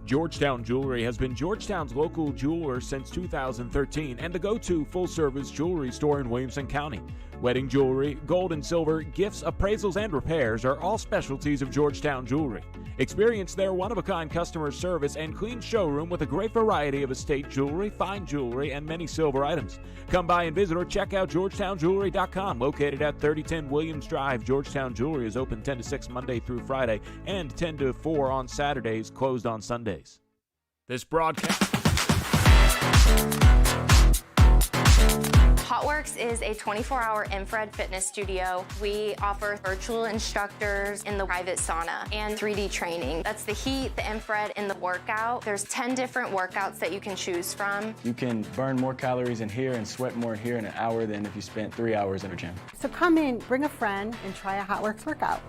Georgetown Jewelry has been Georgetown's local jeweler since 2013 and the go-to full-service jewelry store in Williamson County. Wedding jewelry, gold and silver, gifts, appraisals, and repairs are all specialties of Georgetown Jewelry. Experience their one-of-a-kind customer service and clean showroom with a great variety of estate jewelry, fine jewelry, and many silver items. Come by and visit or check out GeorgetownJewelry.com. Located at 3010 Williams Drive, Georgetown Jewelry is open 10 to 6 Monday through Friday and 10 to 4 on Saturdays, closed on Sundays. This broadcast... HotWorks is a 24-hour infrared fitness studio. We offer virtual instructors in the private sauna and 3D training. That's the heat, the infrared, and the workout. There's 10 different workouts that you can choose from. You can burn more calories in here and sweat more here in an hour than if you spent 3 hours in a gym. So come in, bring a friend, and try a HotWorks workout.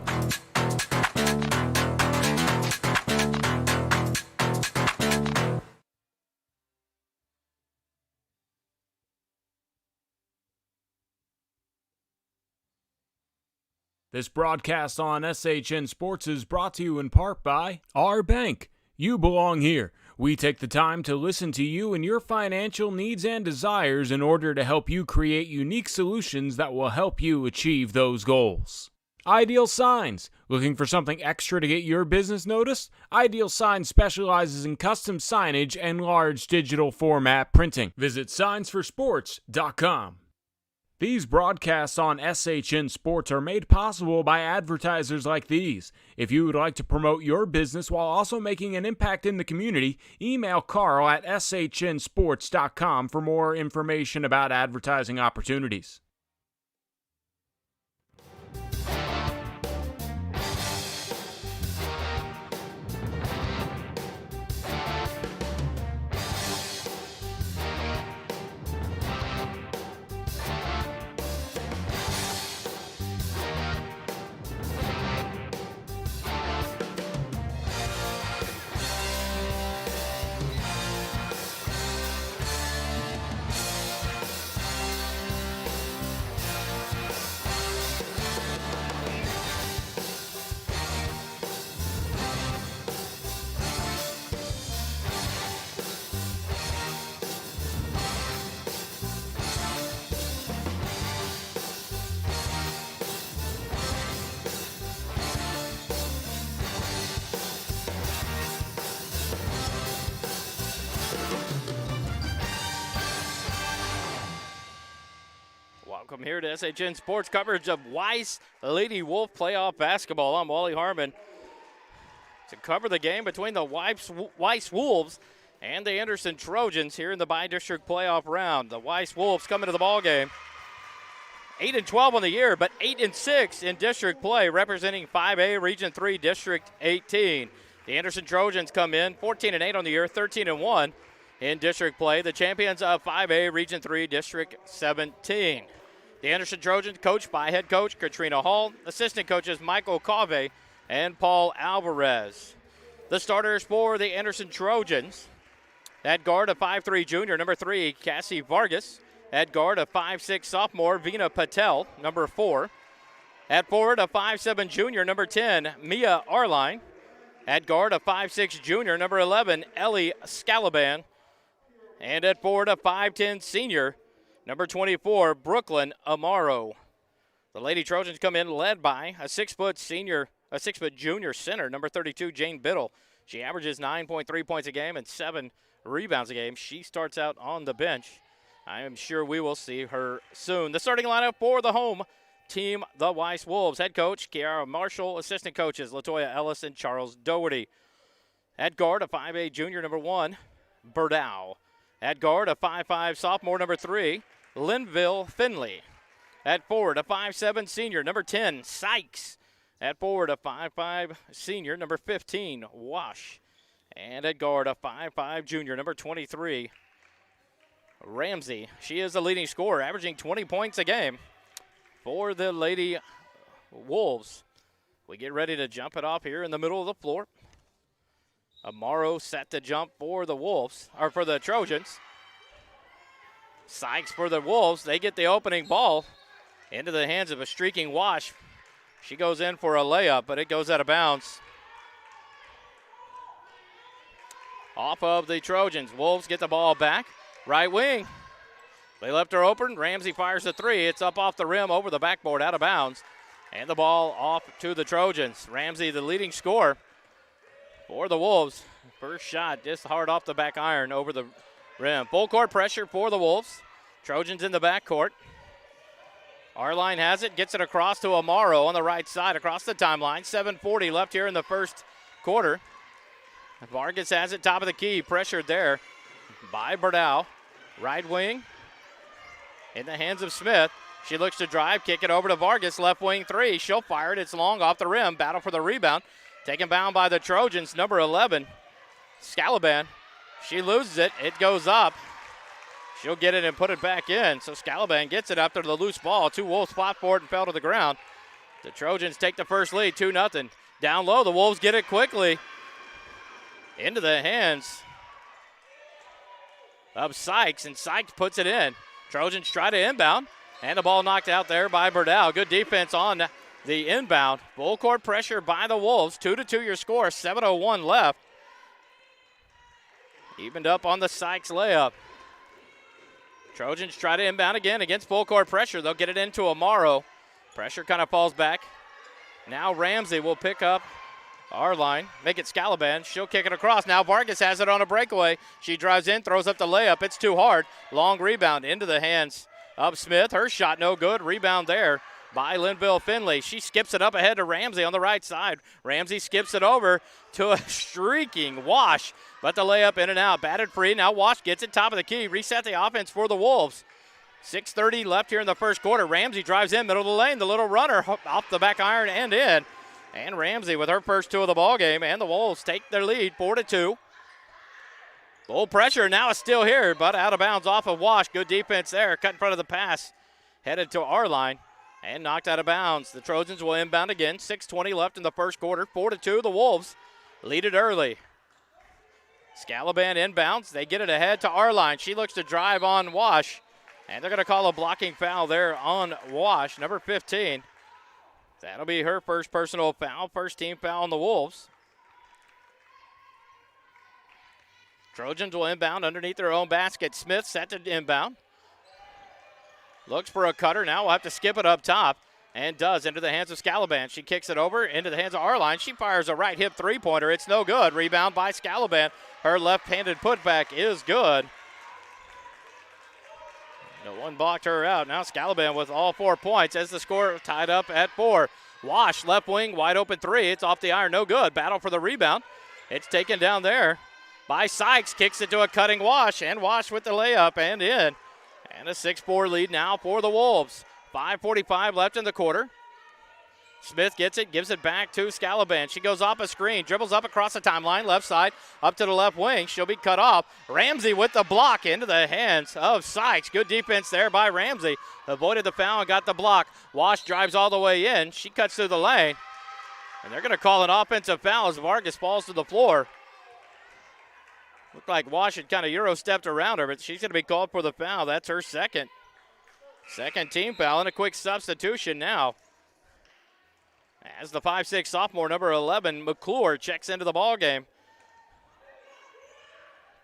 This broadcast on SHN Sports is brought to you in part by our bank. You belong here. We take the time to listen to you and your financial needs and desires in order to help you create unique solutions that will help you achieve those goals. Ideal Signs. Looking for something extra to get your business noticed? Ideal Signs specializes in custom signage and large digital format printing. Visit signsforsports.com. These broadcasts on SHN Sports are made possible by advertisers like these. If you would like to promote your business while also making an impact in the community, email Carl at shnsports.com for more information about advertising opportunities. Welcome here to SHN Sports coverage of Weiss Lady Wolf playoff basketball. I'm Wally Harmon to cover the game between the Weiss Wolves and the Anderson Trojans here in the bi-district playoff round. The Weiss Wolves come into the ball game 8-12 on the year, but 8-6 in district play, representing 5A Region 3 District 18. The Anderson Trojans come in 14-8 on the year, 13-1 in district play. The champions of 5A Region 3 District 17. The Anderson Trojans coached by head coach Katrina Hall, assistant coaches Michael Cave and Paul Alvarez. The starters for the Anderson Trojans: at guard, a 5'3 junior, number 3, Cassie Vargas. At guard, a 5'6 sophomore, Veena Patel, number 4. At forward, a 5'7 junior, number 10, Mia Arline. At guard, a 5'6 junior, number 11, Ellie Scalaban. And at forward, a 5'10 senior, number 24, Brooklyn Amaro. The Lady Trojans come in led by a 6' junior center, number 32, Jane Biddle. She averages 9.3 points a game and 7 rebounds a game. She starts out on the bench. I am sure we will see her soon. The starting lineup for the home team, the Weiss Wolves. Head coach, Kiara Marshall. Assistant coaches, Latoya Ellis and Charles Doherty. At guard, a 5'8 junior, number 1, Berdow. At guard, a 5'5 sophomore, number 3, Linville Finley. At forward, a 5'7 senior, number 10, Sykes. At forward, a 5'5 senior, number 15, Wash. And at guard, a 5'5 junior, number 23, Ramsey. She is the leading scorer, averaging 20 points a game for the Lady Wolves. We get ready to jump it off here in the middle of the floor. Amaro set to jump for the Wolves, or for the Trojans. Sykes for the Wolves. They get the opening ball into the hands of a streaking Wash. She goes in for a layup, but it goes out of bounds. off of the Trojans. Wolves get the ball back. Right wing. They left her open. Ramsey fires a three. It's up off the rim, over the backboard, out of bounds. And the ball off to the Trojans. Ramsey, the leading scorer for the Wolves. First shot just hard off the back iron over the rim. Full court pressure for the Wolves. Trojans in the backcourt. Arline has it, gets it across to Amaro on the right side across the timeline. 7:40 left here in the first quarter. Vargas has it, top of the key, pressured there by Burdell. Right wing in the hands of Smith. She looks to drive, kick it over to Vargas, left wing three. She'll fire it, it's long off the rim. Battle for the rebound. Taken down by the Trojans, number 11, Scalaban. She loses it, it goes up. She'll get it and put it back in. So Scalaban gets it after the loose ball. Two Wolves fought for it and fell to the ground. The Trojans take the first lead, 2-0. Down low, the Wolves get it quickly into the hands of Sykes, and Sykes puts it in. Trojans try to inbound, and the ball knocked out there by Burdell. Good defense on the inbound. Full court pressure by the Wolves. 2-2 your score, 7:01 left. Evened up on the Sykes layup. Trojans try to inbound again against full court pressure. They'll get it into Amaro. Pressure kind of falls back. Now Ramsey will pick up our line, make it Scalaban. She'll kick it across. Now Vargas has it on a breakaway. She drives in, throws up the layup. It's too hard. Long rebound into the hands of Smith. Her shot no good. Rebound there by Linville Finley. She skips it up ahead to Ramsey on the right side. Ramsey skips it over to a streaking Wash, but the layup in and out. Batted free. Now Wash gets it top of the key. Reset the offense for the Wolves. 6:30 left here in the first quarter. Ramsey drives in, middle of the lane. The little runner off the back iron and in. And Ramsey with her first two of the ball game, and the Wolves take their lead 4-2. Full pressure now is still here, but out of bounds off of Wash. Good defense there. Cut in front of the pass. Headed to our line and knocked out of bounds. The Trojans will inbound again. 6:20 left in the first quarter. 4-2. The Wolves lead it early. Scalaban inbounds. They get it ahead to our line. She looks to drive on Wash, and they're going to call a blocking foul there on Wash, number 15. That'll be her first personal foul, first team foul on the Wolves. Trojans will inbound underneath their own basket. Smith set to inbound. Looks for a cutter. Now we'll have to skip it up top, and does, into the hands of Scalaban. She kicks it over into the hands of Arline. She fires a right hip three-pointer. It's no good. Rebound by Scalaban. Her left-handed putback is good. No one blocked her out. Now Scalaban with all 4 points as the score tied up at 4. Wash, left wing, wide open three. It's off the iron, no good. Battle for the rebound. It's taken down there by Sykes. Kicks it to a cutting Wash, and Wash with the layup and in. And a 6-4 lead now for the Wolves. 5:45 left in the quarter. Smith gets it, gives it back to Scalaban. She goes off a screen, dribbles up across the timeline, left side, up to the left wing. She'll be cut off. Ramsey with the block into the hands of Sykes. Good defense there by Ramsey. Avoided the foul and got the block. Wash drives all the way in. She cuts through the lane. And they're going to call an offensive foul as Vargas falls to the floor. Looked like Wash had kind of Euro-stepped around her, but she's going to be called for the foul. That's her second. Second team foul, and a quick substitution now. As the 5'6" sophomore, number 11, McClure, checks into the ballgame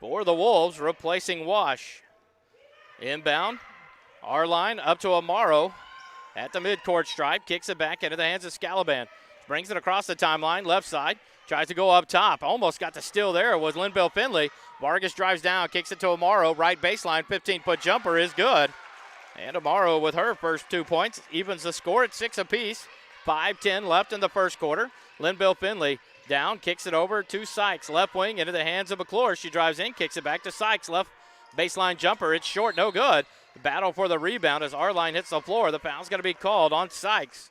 for the Wolves, replacing Wash. Inbound, our line up to Amaro at the midcourt stripe, kicks it back into the hands of Scalaban. Brings it across the timeline, left side, tries to go up top. Almost got the steal there, was Linville Finley. Vargas drives down, kicks it to Amaro, right baseline, 15-foot jumper is good. And Amaro with her first 2 points, evens the score at 6 apiece. 5:10 left in the first quarter. Linville Finley down, kicks it over to Sykes. Left wing into the hands of McClure. She drives in, kicks it back to Sykes. Left baseline jumper. It's short, no good. Battle for the rebound as Arline hits the floor. The foul's going to be called on Sykes.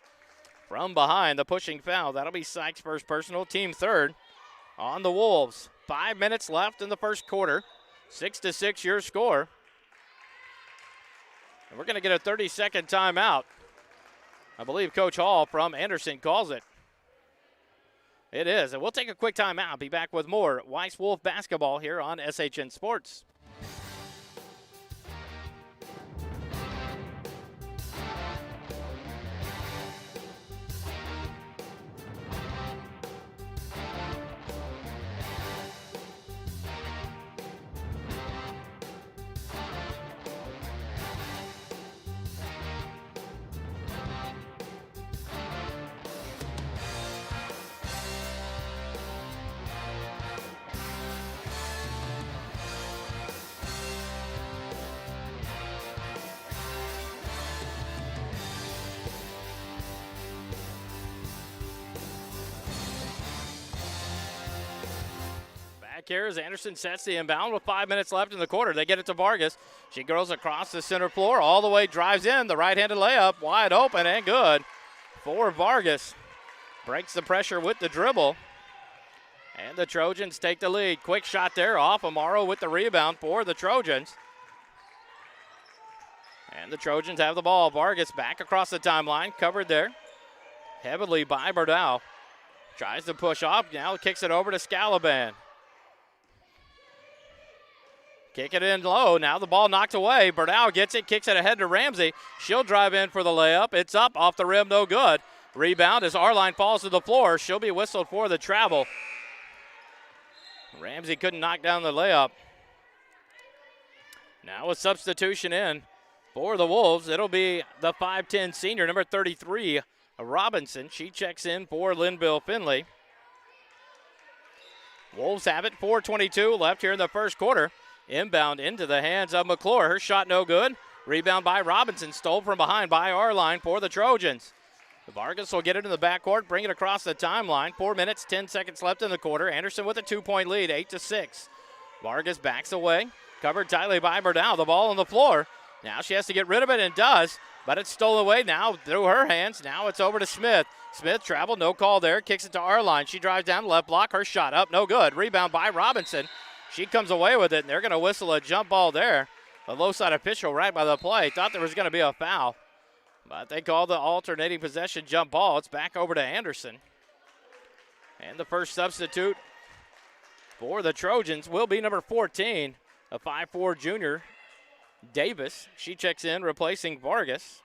From behind, the pushing foul. That'll be Sykes' first personal, team third on the Wolves. 5 minutes left in the first quarter. 6-6 your score. And we're going to get a 30-second timeout. I believe Coach Hall from Anderson calls it. It is. And we'll take a quick timeout. Be back with more Weiss Wolf basketball here on SHN Sports. back here as Anderson sets the inbound with 5 minutes left in the quarter. They get it to Vargas. She goes across the center floor, all the way, drives in. The right-handed layup, wide open and good for Vargas. Breaks the pressure with the dribble. And the Trojans take the lead. Quick shot there off. Amaro with the rebound for the Trojans. And the Trojans have the ball. Vargas back across the timeline, covered there heavily by Burdell. Tries to push off, now kicks it over to Scalaban. Kick it in low, now the ball knocked away. Burdell gets it, kicks it ahead to Ramsey. She'll drive in for the layup. It's up, off the rim, no good. Rebound as Arline falls to the floor. She'll be whistled for the travel. Ramsey couldn't knock down the layup. Now a substitution in for the Wolves. It'll be the 5'10 senior, number 33, Robinson. She checks in for Linville Finley. Wolves have it, 4:22 left here in the first quarter. Inbound into the hands of McClure. Her shot no good. Rebound by Robinson, stole from behind by Arline for the Trojans. Vargas will get it in the backcourt, bring it across the timeline. 4 minutes, 10 seconds left in the quarter. Anderson with a 2-point lead, 8-6. Vargas backs away, covered tightly by Burdell. The ball on the floor. Now she has to get rid of it and does, but it's stolen away now through her hands. Now it's over to Smith. Smith traveled, no call there, kicks it to Arline. She drives down left block, her shot up, no good. Rebound by Robinson. She comes away with it, and they're going to whistle a jump ball there. The low side official right by the play thought there was going to be a foul, but they call the alternating possession jump ball. It's back over to Anderson. And the first substitute for the Trojans will be number 14, a 5'4 junior, Davis. She checks in, replacing Vargas.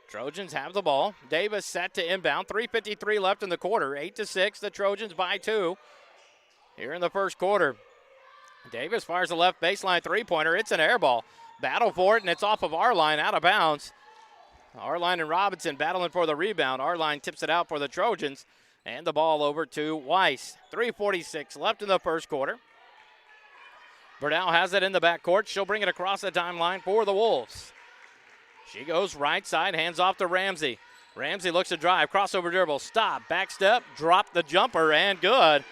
Trojans have the ball. Davis set to inbound. 3:53 left in the quarter. 8-6. The Trojans by 2 here in the first quarter. Davis fires a left baseline three-pointer. It's an air ball. Battle for it, and it's off of Arline, out of bounds. Arline and Robinson battling for the rebound. Arline tips it out for the Trojans, and the ball over to Weiss. 3:46 left in the first quarter. Burdell has it in the backcourt. She'll bring it across the timeline for the Wolves. She goes right side, hands off to Ramsey. Ramsey looks to drive, crossover dribble, stop, back step, drop the jumper, and good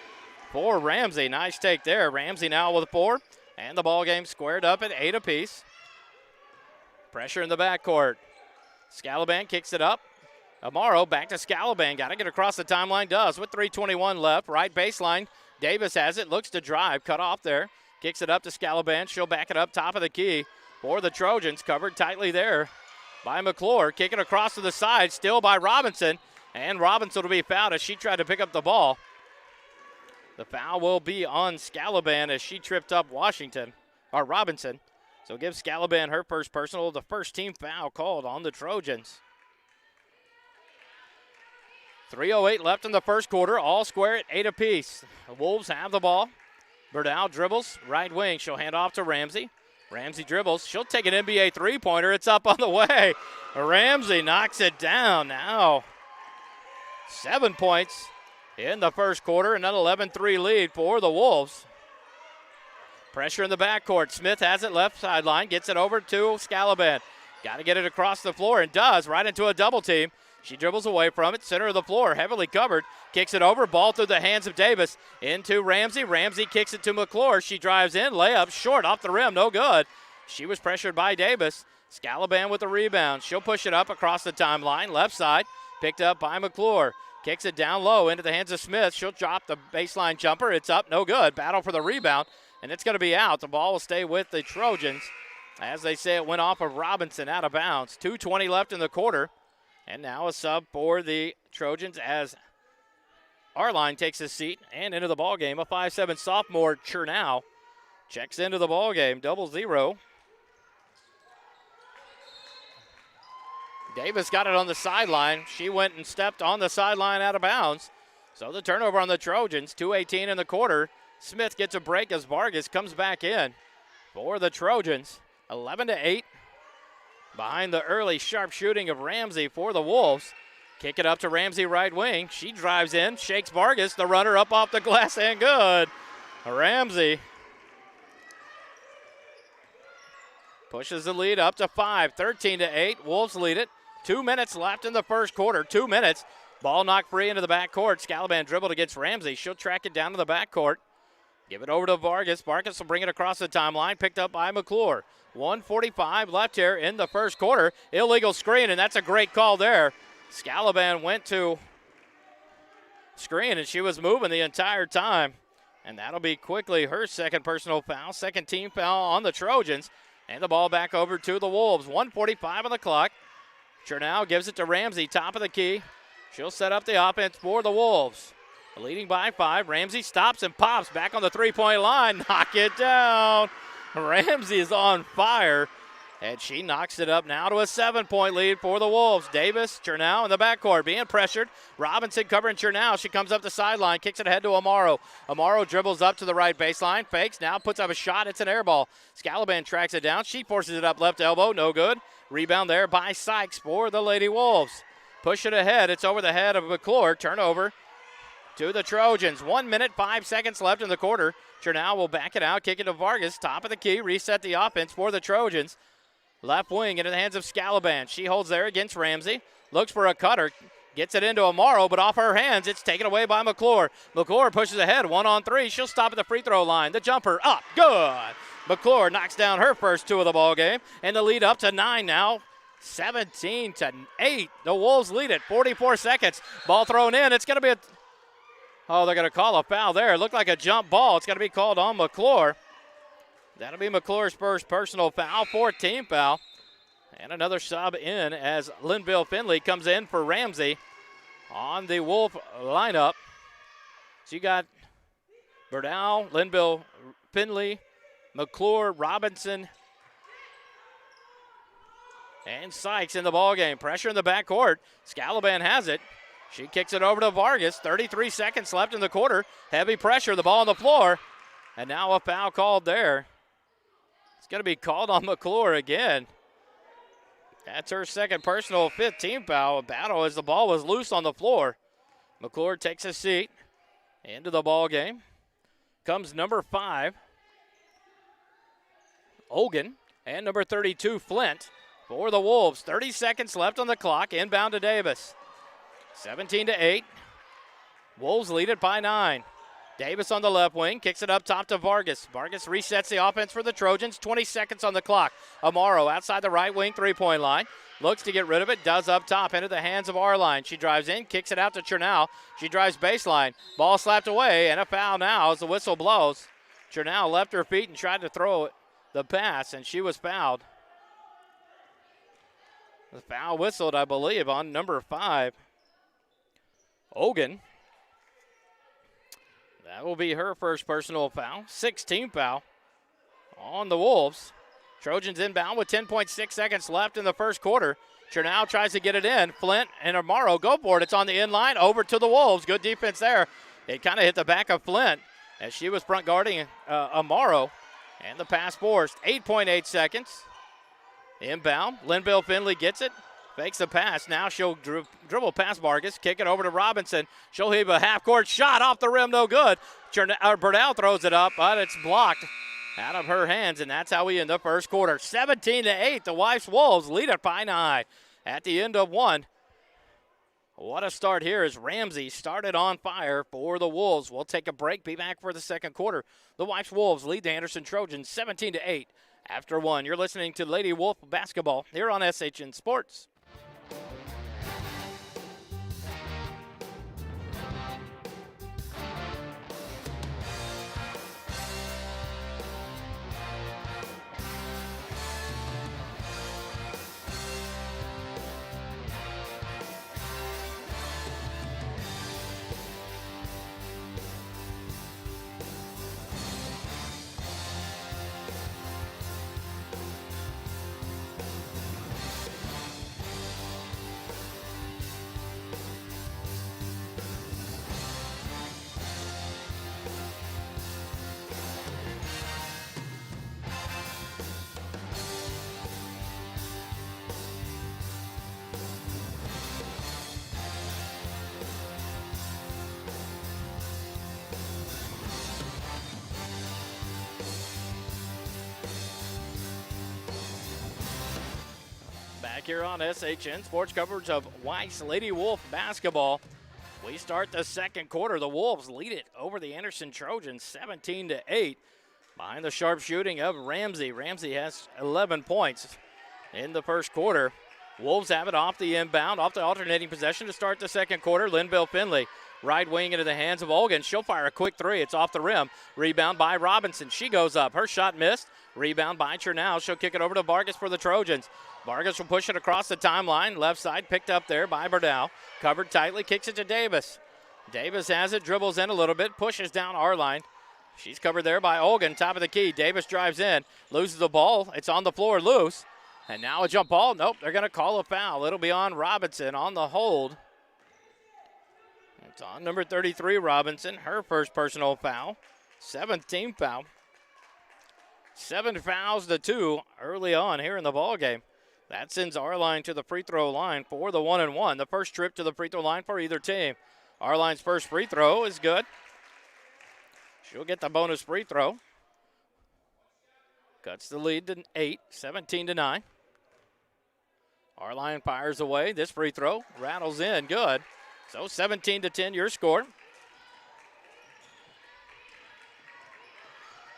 for Ramsey. Nice take there. Ramsey now with 4, and the ball game squared up at 8 apiece. Pressure in the backcourt. Scalaban kicks it up. Amaro back to Scalaban. Got to get across the timeline, does with 3:21 left. Right baseline. Davis has it, looks to drive, cut off there. Kicks it up to Scalaban. She'll back it up top of the key for the Trojans. Covered tightly there by McClure. Kicking across to the side, still by Robinson. And Robinson will be fouled as she tried to pick up the ball. The foul will be on Scalaban as she tripped up Robinson. So give Scalaban her first personal, the first team foul called on the Trojans. 3:08 left in the first quarter, all square at 8 apiece. The Wolves have the ball. Burdell dribbles, right wing. She'll hand off to Ramsey. Ramsey dribbles. She'll take an NBA three-pointer. It's up on the way. Ramsey knocks it down. Now 7 points in the first quarter, and an 11-3 lead for the Wolves. Pressure in the backcourt. Smith has it left sideline, gets it over to Scalaban. Got to get it across the floor, and does, right into a double team. She dribbles away from it, center of the floor, heavily covered. Kicks it over, ball through the hands of Davis. Into Ramsey. Ramsey kicks it to McClure. She drives in, layup short, off the rim, no good. She was pressured by Davis. Scalaban with the rebound. She'll push it up across the timeline, left side. Picked up by McClure. Kicks it down low into the hands of Smith. She'll drop the baseline jumper. It's up, no good. Battle for the rebound, and it's going to be out. The ball will stay with the Trojans. As they say, it went off of Robinson, out of bounds. 2:20 left in the quarter. And now a sub for the Trojans as Arline takes his seat and into the ballgame. A 5'7 sophomore, Chernow, checks into the ballgame. 0-0. Davis got it on the sideline. She went and stepped on the sideline out of bounds. So the turnover on the Trojans. 2:18 in the quarter. Smith gets a break as Vargas comes back in for the Trojans. 11-8. Behind the early sharp shooting of Ramsey for the Wolves. Kick it up to Ramsey right wing. She drives in, shakes Vargas, the runner up off the glass, and good. Ramsey pushes the lead up to 5, 13-8. Wolves lead it. 2 minutes left in the first quarter. 2 minutes. Ball knocked free into the backcourt. Scalaban dribbled against Ramsey. She'll track it down to the backcourt. Give it over to Vargas. Vargas will bring it across the timeline, picked up by McClure. 1:45 left here in the first quarter. Illegal screen, and that's a great call there. Scalaban went to screen, and she was moving the entire time. And that'll be quickly her second personal foul, second team foul on the Trojans. And the ball back over to the Wolves. 1:45 on the clock. Chernow gives it to Ramsey, top of the key. She'll set up the offense for the Wolves. Leading by 5. Ramsey stops and pops back on the three-point line. Knock it down. Ramsey is on fire. And she knocks it up now to a 7-point lead for the Wolves. Davis, Chernow in the backcourt being pressured. Robinson covering Chernow. She comes up the sideline, kicks it ahead to Amaro. Amaro dribbles up to the right baseline, fakes, now puts up a shot. It's an air ball. Scalaban tracks it down. She forces it up left elbow, no good. Rebound there by Sykes for the Lady Wolves. Push it ahead. It's over the head of McClure. Turnover to the Trojans. 1 minute, 5 seconds left in the quarter. Chernow will back it out, kick it to Vargas, top of the key, reset the offense for the Trojans. Left wing into the hands of Scalaban. She holds there against Ramsey. Looks for a cutter. Gets it into Amaro, but off her hands. It's taken away by McClure. McClure pushes ahead, 1-on-3. She'll stop at the free throw line. The jumper up, good. McClure knocks down her first 2 of the ball game, and the lead up to 9 now. 17-8. The Wolves lead it. 44 seconds. Ball thrown in. It's going to be a... Oh, they're going to call a foul there. It looked like a jump ball. It's going to be called on McClure. That'll be McClure's first personal foul, 4th team foul. And another sub in as Linville Finley comes in for Ramsey on the Wolf lineup. So you got Burdell, Linville Finley, McClure, Robinson, and Sykes in the ballgame. Pressure in the backcourt. Scalaban has it. She kicks it over to Vargas. 33 seconds left in the quarter. Heavy pressure, the ball on the floor. And now a foul called there. It's going to be called on McClure again. That's her second personal, 5th team foul. A battle as the ball was loose on the floor. McClure takes a seat into the ball game. Comes number 5, Ogan, and number 32, Flint, for the Wolves. 30 seconds left on the clock. Inbound to Davis. 17-8. Wolves lead it by 9. Davis on the left wing, kicks it up top to Vargas. Vargas resets the offense for the Trojans. 20 seconds on the clock. Amaro outside the right wing, 3-point line. Looks to get rid of it, does up top, into the hands of Arline. She drives in, kicks it out to Chernow. She drives baseline. Ball slapped away, and a foul now as the whistle blows. Chernow left her feet and tried to throw the pass, and she was fouled. The foul whistled, I believe, on number 5, Ogan. That will be her first personal foul. 6th team foul on the Wolves. Trojans inbound with 10.6 seconds left in the first quarter. Chernow tries to get it in. Flint and Amaro go for it. It's on the in line, over to the Wolves. Good defense there. It kind of hit the back of Flint as she was front guarding Amaro. And the pass forced. 8.8 seconds. Inbound. Linville Finley gets it. Fakes the pass. Now she'll dribble past Vargas. Kick it over to Robinson. She'll heave a half-court shot off the rim. No good. Burdell throws it up, but it's blocked out of her hands, and that's how we end the first quarter. 17-8. The Weiss Wolves lead it by 9 at the end of 1. What a start here as Ramsey started on fire for the Wolves. We'll take a break. Be back for the second quarter. The Weiss Wolves lead the Anderson Trojans 17-8 after 1. You're listening to Lady Wolf Basketball here on SHN Sports. Back here on SHN Sports, coverage of Weiss Lady Wolf basketball. We start the second quarter. The Wolves lead it over the Anderson Trojans 17-8. Behind the sharp shooting of Ramsey. Ramsey has 11 points in the first quarter. Wolves have it off the inbound, off the alternating possession to start the second quarter. Linville Finley, right wing into the hands of Olgan. She'll fire a quick three. It's off the rim. Rebound by Robinson. She goes up. Her shot missed. Rebound by Chernow. She'll kick it over to Vargas for the Trojans. Vargas will push it across the timeline. Left side picked up there by Burdell. Covered tightly, kicks it to Davis. Davis has it, dribbles in a little bit, pushes down Arline. She's covered there by Olgan, top of the key. Davis drives in, loses the ball. It's on the floor, loose. And now a jump ball. Nope, they're going to call a foul. It'll be on Robinson on the hold. It's on number 33, Robinson, her first personal foul. 7th team foul. 7 fouls to 2 early on here in the ballgame. That sends Arline to the free throw line for the 1-and-1. The first trip to the free throw line for either team. Arline's first free throw is good. She'll get the bonus free throw. Cuts the lead to 8, 17-9. Arline fires away. This free throw rattles in. Good. So 17-10 your score.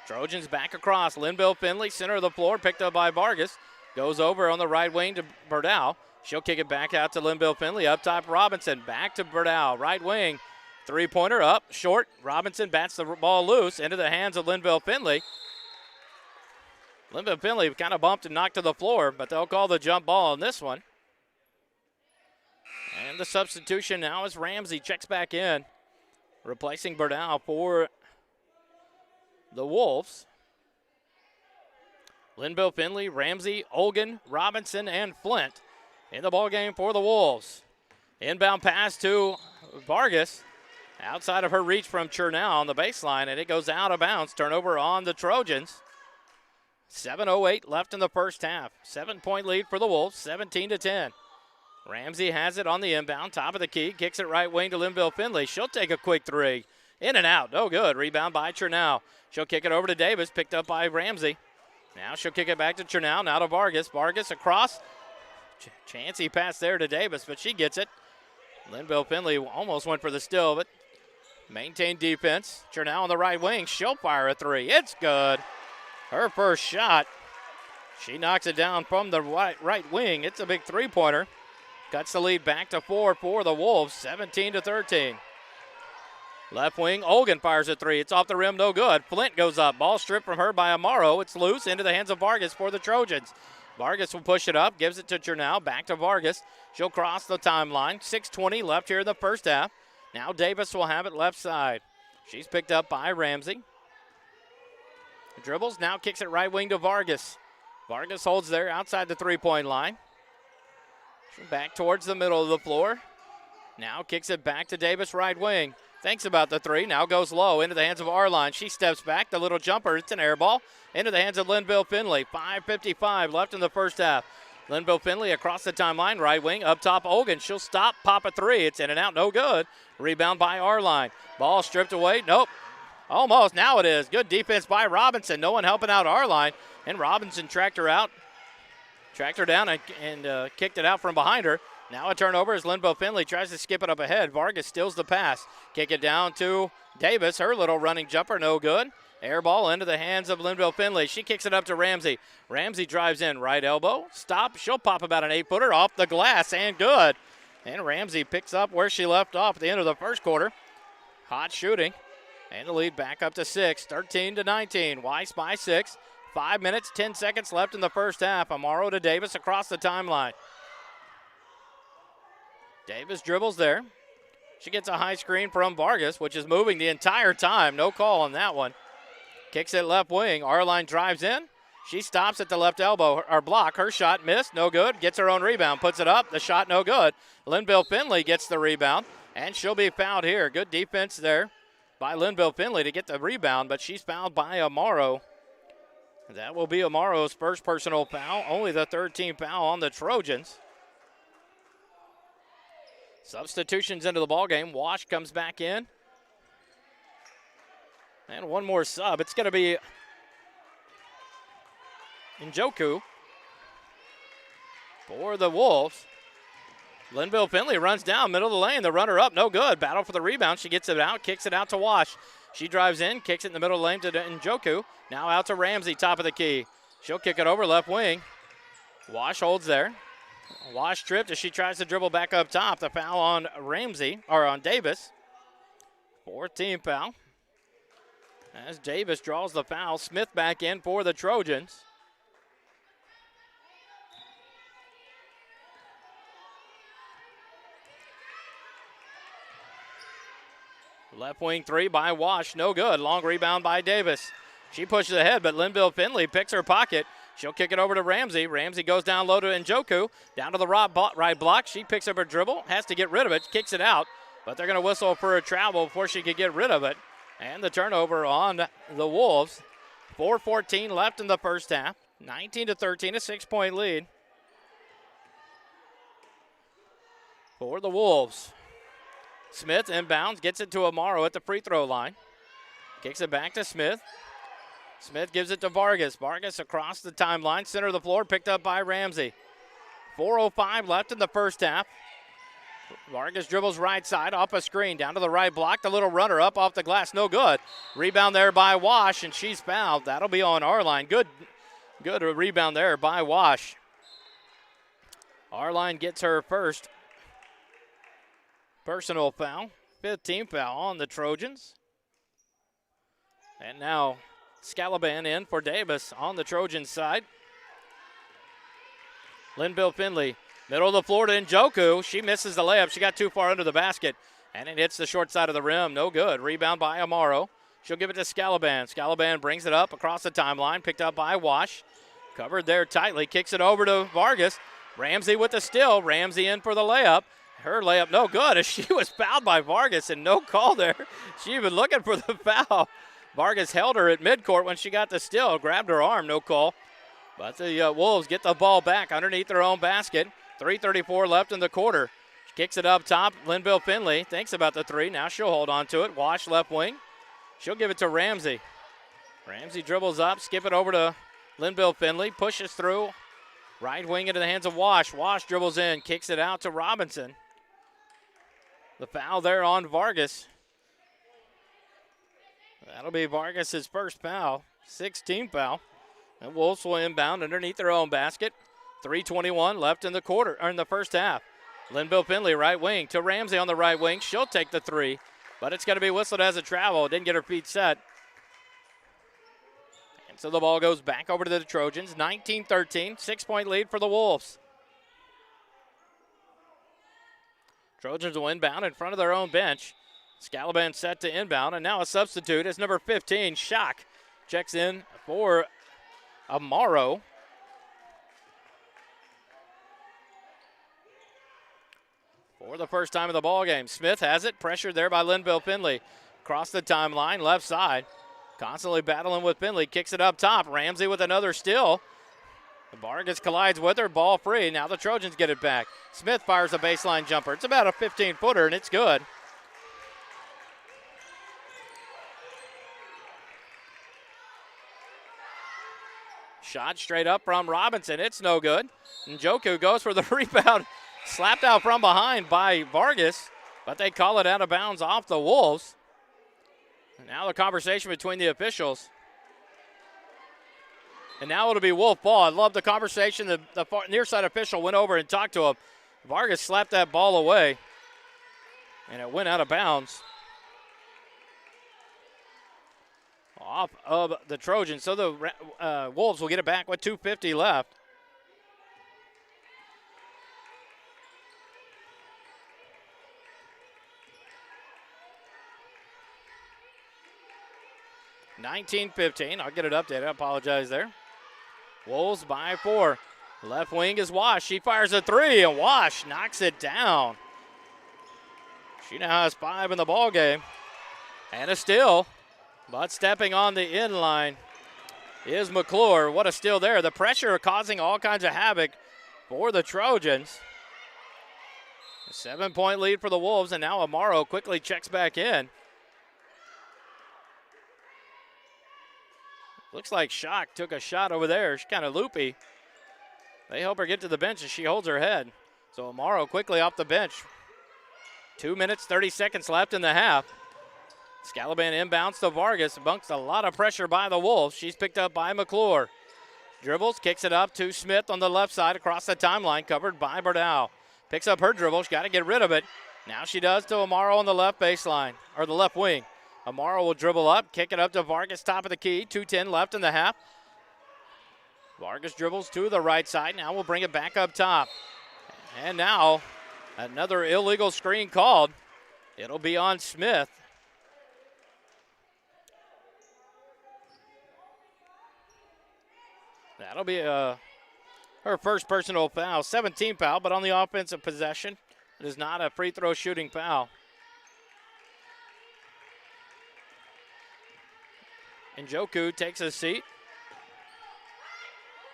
Trojans back across. Linville Finley, center of the floor, picked up by Vargas. Goes over on the right wing to Burdell. She'll kick it back out to Linville Finley. Up top, Robinson. Back to Burdell. Right wing. Three-pointer up. Short. Robinson bats the ball loose into the hands of Linville Finley. Linville Finley kind of bumped and knocked to the floor, but they'll call the jump ball on this one. And the substitution now is Ramsey. Checks back in. Replacing Burdell for the Wolves. Linville Finley, Ramsey, Olgan, Robinson, and Flint in the ballgame for the Wolves. Inbound pass to Vargas. Outside of her reach from Chernow on the baseline, and it goes out of bounds. Turnover on the Trojans. 7:08 left in the first half. 7-point lead for the Wolves, 17-10. Ramsey has it on the inbound, top of the key, kicks it right wing to Linville Finley. She'll take a quick three. In and out, no good. Rebound by Chernow. She'll kick it over to Davis, picked up by Ramsey. Now she'll kick it back to Chernow, now to Vargas. Vargas across. Chancy pass there to Davis, but she gets it. Linville Finley almost went for the steal, but maintained defense. Chernow on the right wing. She'll fire a three. It's good. Her first shot. She knocks it down from the right wing. It's a big three-pointer. Cuts the lead back to 4 for the Wolves, 17-13. Left wing, Olgan fires a three. It's off the rim, no good. Flint goes up. Ball stripped from her by Amaro. It's loose into the hands of Vargas for the Trojans. Vargas will push it up, gives it to Chernow. Back to Vargas. She'll cross the timeline. 6:20 left here in the first half. Now Davis will have it left side. She's picked up by Ramsey. Dribbles, now kicks it right wing to Vargas. Vargas holds there outside the three-point line. Back towards the middle of the floor. Now kicks it back to Davis right wing. Thinks about the three, now goes low into the hands of Arline. She steps back, the little jumper, it's an air ball. Into the hands of Linville Finley. 5:55 left in the first half. Linville Finley across the timeline, right wing, up top Olgan. She'll stop, pop a three. It's in and out, no good. Rebound by Arline. Ball stripped away, nope. Almost, now it is. Good defense by Robinson. No one helping out Arline. And Robinson tracked her down and kicked it out from behind her. Now a turnover as Linville Finley tries to skip it up ahead. Vargas steals the pass. Kick it down to Davis. Her little running jumper, no good. Air ball into the hands of Linville Finley. She kicks it up to Ramsey. Ramsey drives in, right elbow. Stop. She'll pop about an 8-footer off the glass, and good. And Ramsey picks up where she left off at the end of the first quarter. Hot shooting. And the lead back up to 6, 13-19. Weiss by 6. 5 minutes, 10 seconds left in the first half. Amaro to Davis across the timeline. Davis dribbles there. She gets a high screen from Vargas, which is moving the entire time. No call on that one. Kicks it left wing. Arline drives in. She stops at the left elbow, or block. Her shot missed, no good. Gets her own rebound, puts it up. The shot no good. Linville Finley gets the rebound, and she'll be fouled here. Good defense there by Linville Finley to get the rebound, but she's fouled by Amaro. That will be Amaro's first personal foul, only the third team foul on the Trojans. Substitutions into the ballgame. Wash comes back in. And one more sub. It's going to be Njoku for the Wolves. Linville Finley runs down middle of the lane. The runner up, no good. Battle for the rebound. She gets it out, kicks it out to Wash. She drives in, kicks it in the middle of the lane to Njoku. Now out to Ramsey, top of the key. She'll kick it over left wing. Wash holds there. Wash tripped as she tries to dribble back up top. The foul on Ramsey, or on Davis. 14th foul. As Davis draws the foul, Smith back in for the Trojans. Left wing three by Wash, no good. Long rebound by Davis. She pushes ahead, but Linville Finley picks her pocket. She'll kick it over to Ramsey. Ramsey goes down low to Njoku. Down to the right block. She picks up her dribble, has to get rid of it, kicks it out. But they're going to whistle for a travel before she could get rid of it. And the turnover on the Wolves. 4:14 left in the first half. 19-13, a 6-point lead for the Wolves. Smith inbounds, gets it to Amaro at the free throw line. Kicks it back to Smith. Smith gives it to Vargas. Vargas across the timeline, center of the floor, picked up by Ramsey. 4:05 left in the first half. Vargas dribbles right side, off a screen, down to the right block. The little runner up off the glass, no good. Rebound there by Wash, and she's fouled. That'll be on our line. Good rebound there by Wash. Our line gets her first personal foul. 15th foul on the Trojans. And now Scalaban in for Davis on the Trojans side. Linville Finley, middle of the floor to Njoku. She misses the layup. She got too far under the basket, and it hits the short side of the rim. No good. Rebound by Amaro. She'll give it to Scalaban. Scalaban brings it up across the timeline, picked up by Wash. Covered there tightly, kicks it over to Vargas. Ramsey with the steal. Ramsey in for the layup. Her layup no good as she was fouled by Vargas, and no call there. She was looking for the foul. Vargas held her at midcourt when she got the steal, grabbed her arm, no call. But the Wolves get the ball back underneath their own basket. 3:34 left in the quarter. She kicks it up top. Linville Finley thinks about the three. Now she'll hold on to it. Wash left wing. She'll give it to Ramsey. Ramsey dribbles up, skip it over to Linville Finley, pushes through. Right wing into the hands of Wash. Wash dribbles in, kicks it out to Robinson. The foul there on Vargas. That'll be Vargas' first foul, 16th foul. And Wolves will inbound underneath their own basket. 3:21 left in the quarter, or in the first half. Linville Finley right wing to Ramsey on the right wing. She'll take the three, but it's going to be whistled as a travel. Didn't get her feet set. And so the ball goes back over to the Trojans. 19-13, 6-point lead for the Wolves. Trojans will inbound in front of their own bench. Scalaban set to inbound, and now a substitute is number 15, Shock. Checks in for Amaro. For the first time of the ball game, Smith has it, pressured there by Linville Finley. Across the timeline, left side. Constantly battling with Finley, kicks it up top. Ramsey with another steal. Vargas collides with her, ball free. Now the Trojans get it back. Smith fires a baseline jumper. It's about a 15-footer, and it's good. Shot straight up from Robinson. It's no good. Njoku goes for the rebound. Slapped out from behind by Vargas, but they call it out of bounds off the Wolves. And now the conversation between the officials. And now it'll be Wolf ball. I love the conversation. The far, near side official went over and talked to him. Vargas slapped that ball away, and it went out of bounds off of the Trojans. So the Wolves will get it back with 2:50 left. (19-15). I'll get it updated. I apologize there. Wolves by 4. Left wing is Wash. She fires a three, and Wash knocks it down. She now has 5 in the ball game, and a steal. But stepping on the in line is McClure. What a steal there. The pressure causing all kinds of havoc for the Trojans. A 7-point lead for the Wolves, and now Amaro quickly checks back in. Looks like Shock took a shot over there. She's kind of loopy. They help her get to the bench as she holds her head. So Amaro quickly off the bench. 2 minutes, 30 seconds left in the half. Scalaban inbounds to Vargas. Amongst a lot of pressure by the Wolves. She's picked up by McClure. Dribbles, kicks it up to Smith on the left side across the timeline, covered by Bordow. Picks up her dribble. She's got to get rid of it. Now she does to Amaro on the left baseline, or the left wing. Amaro will dribble up, kick it up to Vargas, top of the key. 2:10 left in the half. Vargas dribbles to the right side. Now we'll bring it back up top. And now another illegal screen called. It'll be on Smith. That'll be her first personal foul, 17 foul, but on the offensive possession, it is not a free throw shooting foul. Njoku takes a seat.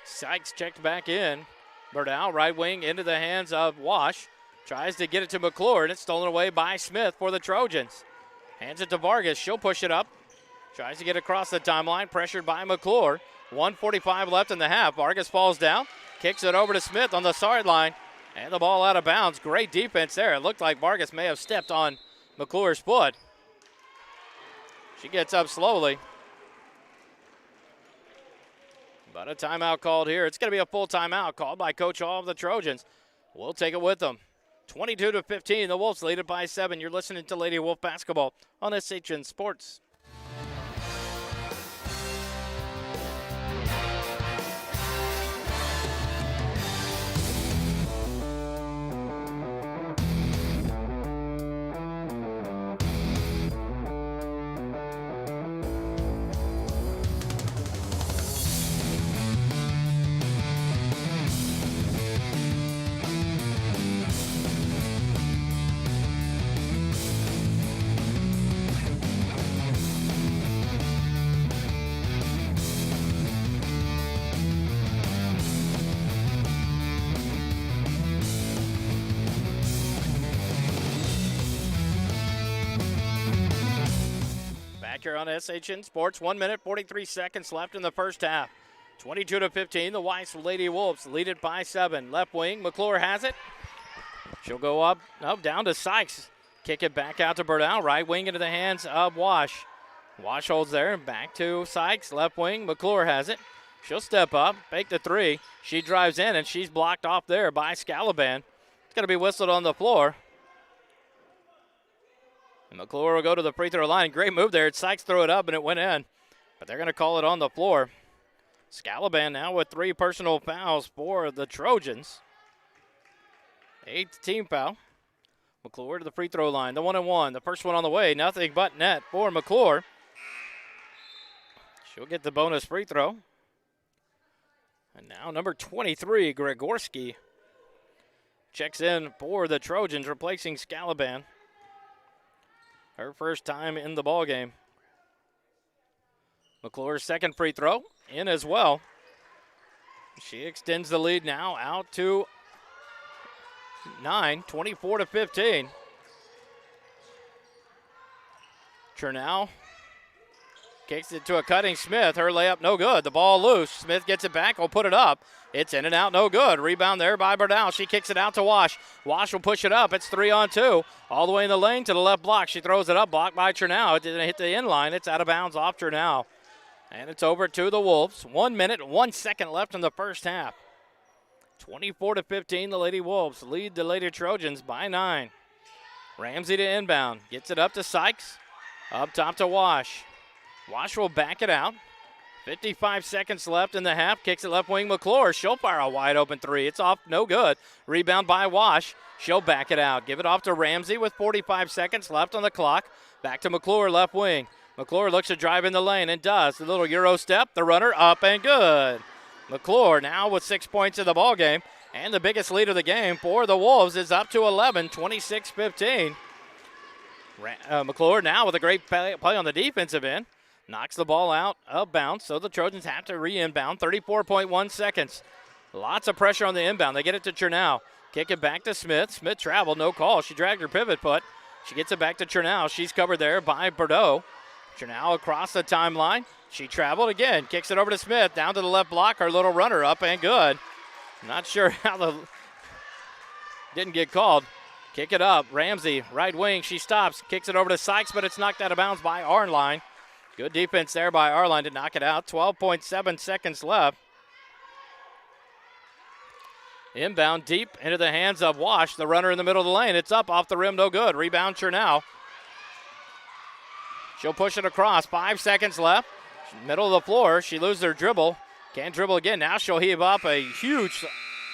Sykes checked back in. Bordow, right wing, into the hands of Wash. Tries to get it to McClure, and it's stolen away by Smith for the Trojans. Hands it to Vargas. She'll push it up. Tries to get across the timeline, pressured by McClure. 1:45 left in the half. Vargas falls down, kicks it over to Smith on the sideline, and the ball out of bounds. Great defense there. It looked like Vargas may have stepped on McClure's foot. She gets up slowly. But a timeout called here. It's going to be a full timeout called by Coach Hall of the Trojans. We'll take it with them. 22-15, the Wolves lead it by 7. You're listening to Lady Wolf Basketball on SHN Sports. Here on SHN Sports, 1 minute, 43 seconds left in the first half. 22-15, the Weiss Lady Wolves lead it by 7. Left wing, McClure has it. She'll go up, down to Sykes. Kick it back out to Bordow, right wing into the hands of Wash. Wash holds there, back to Sykes, left wing, McClure has it. She'll step up, fake the three. She drives in, and she's blocked off there by Scalaban. It's going to be whistled on the floor. And McClure will go to the free throw line. Great move there. Sykes threw it up, and it went in. But they're going to call it on the floor. Scalaban now with 3 personal fouls for the Trojans. 8th team foul. McClure to the free throw line. The 1-and-1. The first one on the way. Nothing but net for McClure. She'll get the bonus free throw. And now number 23, Gregorski, checks in for the Trojans, replacing Scalaban. Her first time in the ballgame. McClure's second free throw in as well. She extends the lead now out to 9, 24-15. Chernal kicks it to a cutting Smith. Her layup no good. The ball loose. Smith gets it back. Will put it up. It's in and out, no good. Rebound there by Bordow. She kicks it out to Wash. Wash will push it up. It's 3-on-2. All the way in the lane to the left block. She throws it up. Blocked by Chernal. It didn't hit the end line. It's out of bounds off Chernal. And it's over to the Wolves. 1 minute, 1 second left in the first half. 24-15, the Lady Wolves lead the Lady Trojans by 9. Ramsey to inbound. Gets it up to Sykes. Up top to Wash. Wash will back it out. 55 seconds left in the half. Kicks it left wing McClure. She'll fire a wide open three. It's off, no good. Rebound by Wash. She'll back it out. Give it off to Ramsey with 45 seconds left on the clock. Back to McClure, left wing. McClure looks to drive in the lane and does. The little Euro step. The runner up and good. McClure now with 6 points in the ball game. And the biggest lead of the game for the Wolves is up to 11, 26-15. McClure now with a great play on the defensive end. Knocks the ball out of bounds, so the Trojans have to re-inbound. 34.1 seconds. Lots of pressure on the inbound. They get it to Chernal. Kick it back to Smith. Smith traveled, no call. She dragged her pivot foot. She gets it back to Chernal. She's covered there by Bordeaux. Chernal across the timeline. She traveled again. Kicks it over to Smith. Down to the left block. Her little runner up and good. Not sure how didn't get called. Kick it up. Ramsey, right wing. She stops. Kicks it over to Sykes, but it's knocked out of bounds by Arline. Good defense there by Arline to knock it out. 12.7 seconds left. Inbound deep into the hands of Wash, the runner in the middle of the lane. It's up off the rim, no good. Rebound Chernell. She'll push it across. 5 seconds left. Middle of the floor. She loses her dribble. Can't dribble again. Now she'll heave up a huge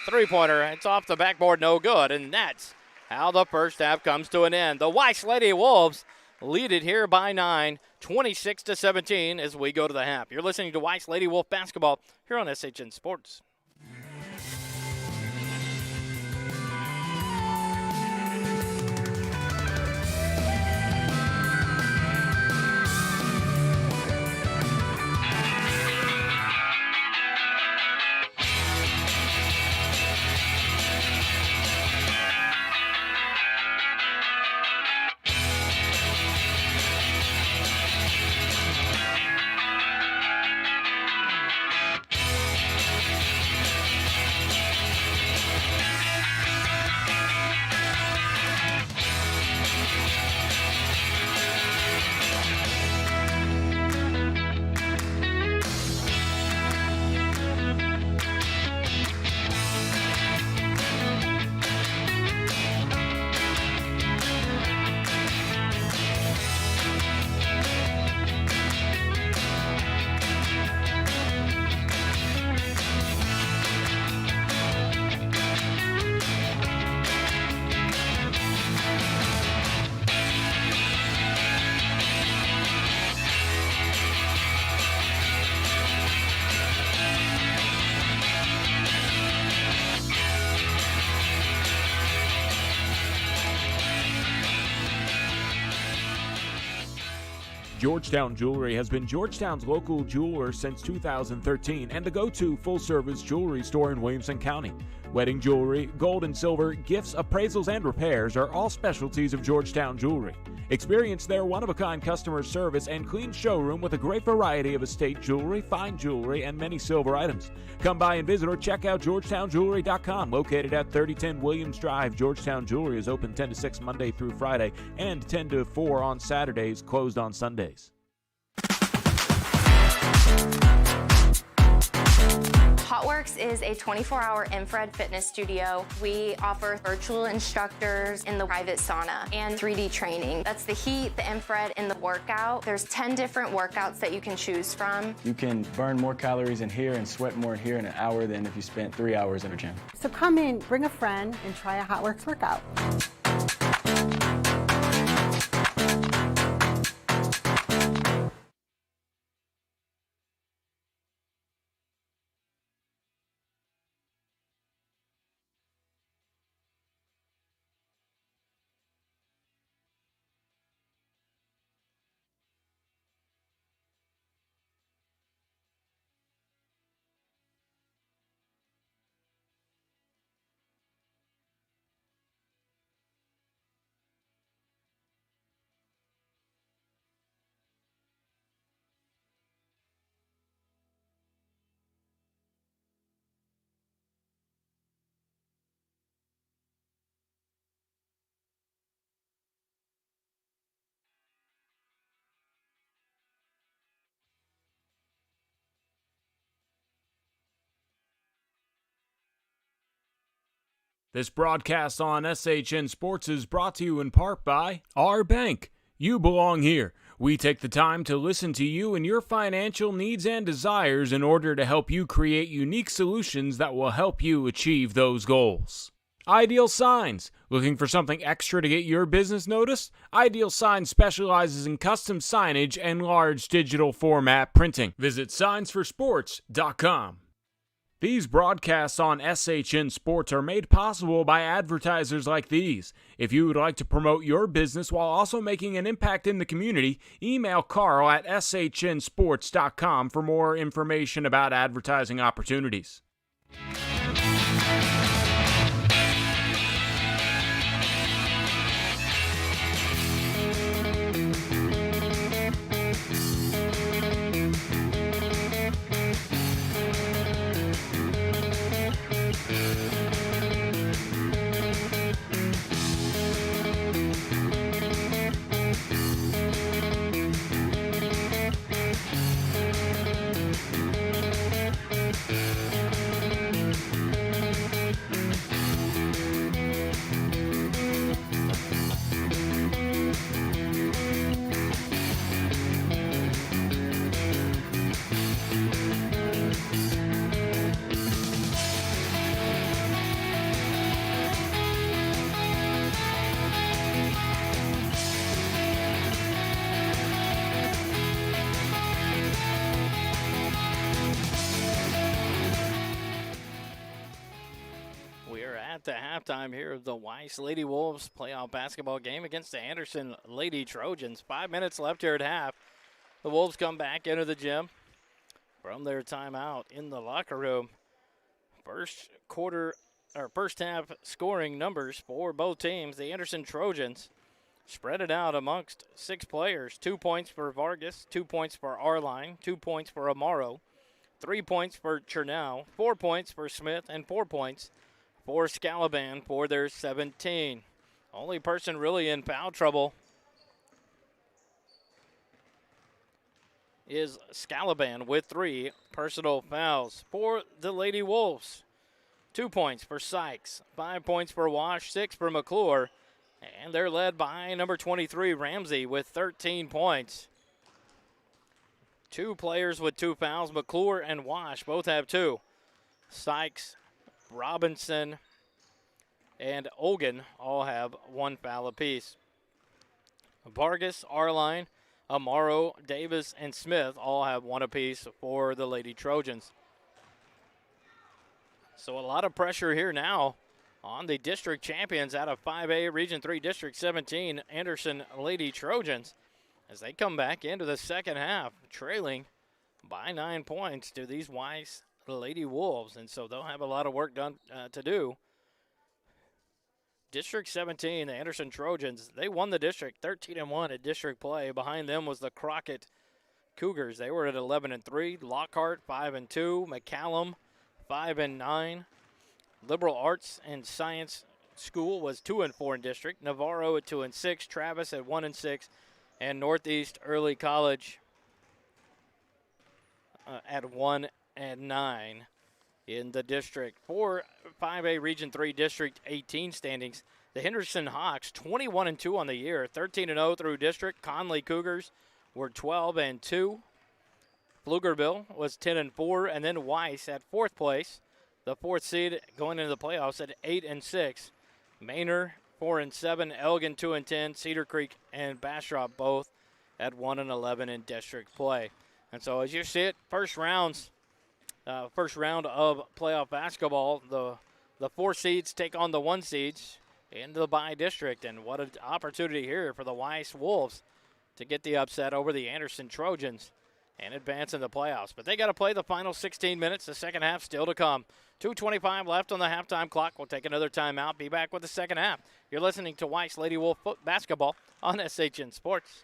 three-pointer. It's off the backboard, no good. And that's how the first half comes to an end. The Weiss Lady Wolves lead it here by 9, 26-17 as we go to the half. You're listening to Weiss Lady Wolf basketball here on SHN Sports. Georgetown Jewelry has been Georgetown's local jeweler since 2013 and the go-to full-service jewelry store in Williamson County. Wedding jewelry, gold and silver, gifts, appraisals, and repairs are all specialties of Georgetown Jewelry. Experience their one-of-a-kind customer service and clean showroom with a great variety of estate jewelry, fine jewelry, and many silver items. Come by and visit or check out GeorgetownJewelry.com. Located at 3010 Williams Drive, Georgetown Jewelry is open 10 to 6 Monday through Friday and 10 to 4 on Saturdays, closed on Sundays. HotWorks is a 24-hour infrared fitness studio. We offer virtual instructors in the private sauna and 3D training. That's the heat, the infrared, and the workout. There's 10 different workouts that you can choose from. You can burn more calories in here and sweat more in here in an hour than if you spent 3 hours in a gym. So come in, bring a friend, and try a HotWorks workout. This broadcast on SHN Sports is brought to you in part by our bank. You belong here. We take the time to listen to you and your financial needs and desires in order to help you create unique solutions that will help you achieve those goals. Ideal Signs. Looking for something extra to get your business noticed? Ideal Signs specializes in custom signage and large digital format printing. Visit signsforsports.com. These broadcasts on SHN Sports are made possible by advertisers like these. If you would like to promote your business while also making an impact in the community, email Carl at shnsports.com for more information about advertising opportunities. at the halftime here of the Weiss Lady Wolves playoff basketball game against the Anderson Lady Trojans. 5 minutes left here at half. The Wolves come back into the gym from their timeout in the locker room. First half scoring numbers for both teams. The Anderson Trojans spread it out amongst 6 players. 2 points for Vargas, 2 points for Arline, 2 points for Amaro, 3 points for Chernow, 4 points for Smith, and 4 points for Scalaban for their 17. Only person really in foul trouble is Scalaban with 3 personal fouls. For the Lady Wolves, 2 points for Sykes, 5 points for Wash, 6 for McClure, and they're led by number 23, Ramsey, with 13 points. 2 players with 2 fouls. McClure and Wash both have 2. Sykes, Robinson, and Olgan all have 1 foul apiece. Vargas, Arline, Amaro, Davis, and Smith all have 1 apiece for the Lady Trojans. So a lot of pressure here now on the district champions out of 5A Region 3 District 17, Anderson Lady Trojans, as they come back into the second half, trailing by 9 points to these Weiss Lady Wolves. And so they'll have a lot of work done to do. District 17, the Anderson Trojans, they won the district 13-1 at district play. Behind them was the Crockett Cougars. They were at 11-3. Lockhart 5-2. McCallum 5-9. Liberal Arts and Science School was 2-4 in district. Navarro at 2-6. Travis at 1-6. And Northeast Early College at 1-9 in the district. For 5A Region 3 District 18 standings, the Henderson Hawks 21-2 on the year, 13-0 through district. Conley Cougars were 12-2. Pflugerville was 10-4, and then Weiss at 4th place, the 4th seed going into the playoffs at 8-6. Manor 4-7, Elgin 2-10, Cedar Creek and Bastrop both at 1-11 in district play. And so as you see it, first round of playoff basketball, the 4 seeds take on the 1 seeds in the bye district. And what an opportunity here for the Weiss Wolves to get the upset over the Anderson Trojans and advance in the playoffs. But they got to play the final 16 minutes. The second half still to come. 2:25 left on the halftime clock. We'll take another timeout. Be back with the second half. You're listening to Weiss Lady Wolf basketball on SHN Sports.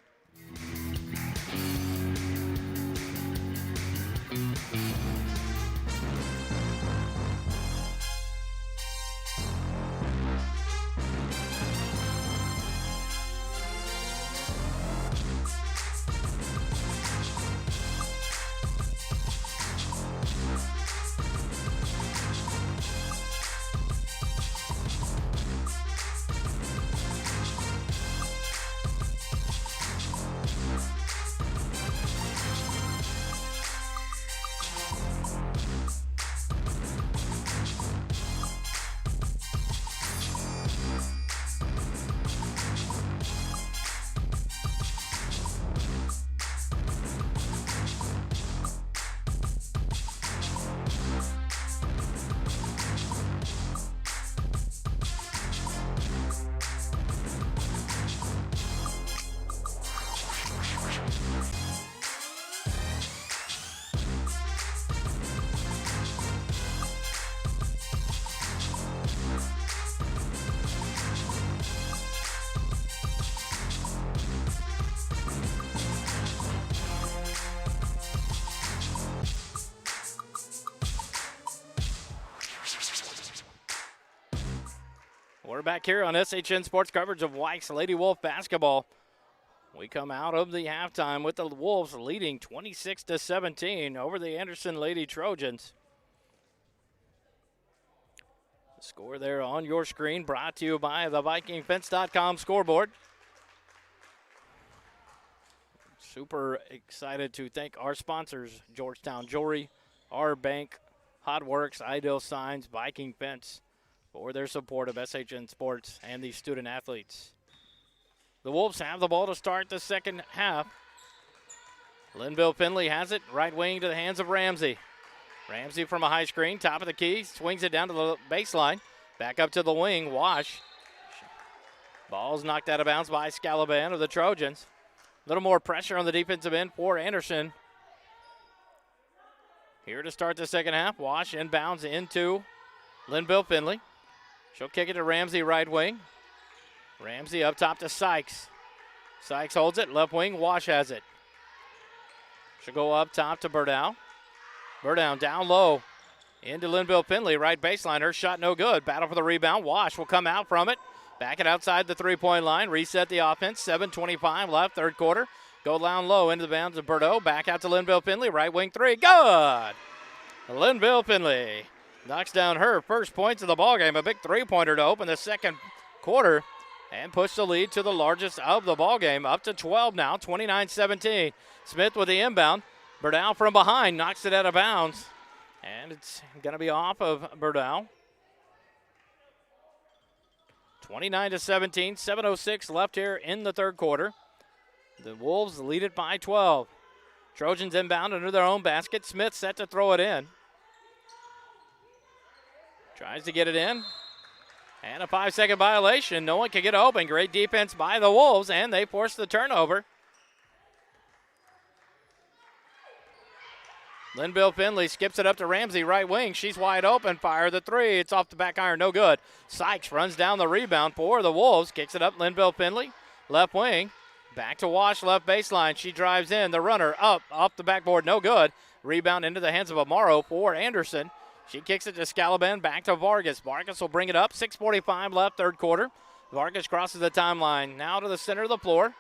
We're back here on SHN Sports coverage of Weiss Lady Wolf basketball. We come out of the halftime with the Wolves leading 26-17 over the Anderson Lady Trojans. The score there on your screen brought to you by the VikingFence.com scoreboard. Super excited to thank our sponsors, Georgetown Jewelry, Our Bank, Hot Works, Ideal Signs, Viking Fence, for their support of SHN Sports and the student athletes. The Wolves have the ball to start the second half. Linville Finley has it, right wing to the hands of Ramsey. Ramsey from a high screen, top of the key, swings it down to the baseline. Back up to the wing, Wash. Ball's knocked out of bounds by Scalaban of the Trojans. A little more pressure on the defensive end for Anderson. Here to start the second half. Wash inbounds into Linville Finley. She'll kick it to Ramsey, right wing. Ramsey up top to Sykes. Sykes holds it, left wing, Wash has it. She'll go up top to Burdow. Burdow down low into Linville Finley, right baseline. Her shot no good. Battle for the rebound. Wash will come out from it. Back it outside the three-point line. Reset the offense. 7:25 left, third quarter. Go down low into the bounds of Burdow. Back out to Linville Finley. Right wing three. Good! Linville Finley knocks down her first points of the ballgame. A big three-pointer to open the second quarter and push the lead to the largest of the ballgame. Up to 12 now, 29-17. Smith with the inbound. Burdow from behind knocks it out of bounds. And it's going to be off of Burdow. 29-17, 7:06 left here in the third quarter. The Wolves lead it by 12. Trojans inbound under their own basket. Smith set to throw it in. Tries to get it in. And a 5-second violation. No one can get open. Great defense by the Wolves, and they force the turnover. Linville Finley skips it up to Ramsey, right wing. She's wide open. Fire the three. It's off the back iron. No good. Sykes runs down the rebound for the Wolves. Kicks it up. Linville Finley, left wing. Back to Wash, left baseline. She drives in. The runner up, off the backboard. No good. Rebound into the hands of Amaro for Anderson. She kicks it to Scalaban. Back to Vargas. Vargas will bring it up. 6:45 left, third quarter. Vargas crosses the timeline. Now to the center of the floor.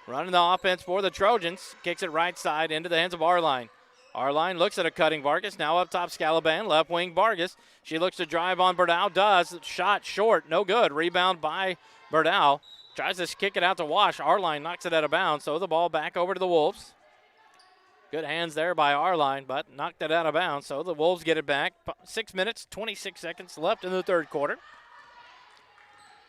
Running the offense for the Trojans. Kicks it right side into the hands of Arline. Arline looks at a cutting Vargas. Now up top Scalaban. Left wing Vargas. She looks to drive on Burdow. Does. Shot short. No good. Rebound by Burdow. Tries to kick it out to Wash. Arline knocks it out of bounds. So the ball back over to the Wolves. Good hands there by Arline, but knocked it out of bounds. So the Wolves get it back. 6 minutes, 26 seconds left in the third quarter.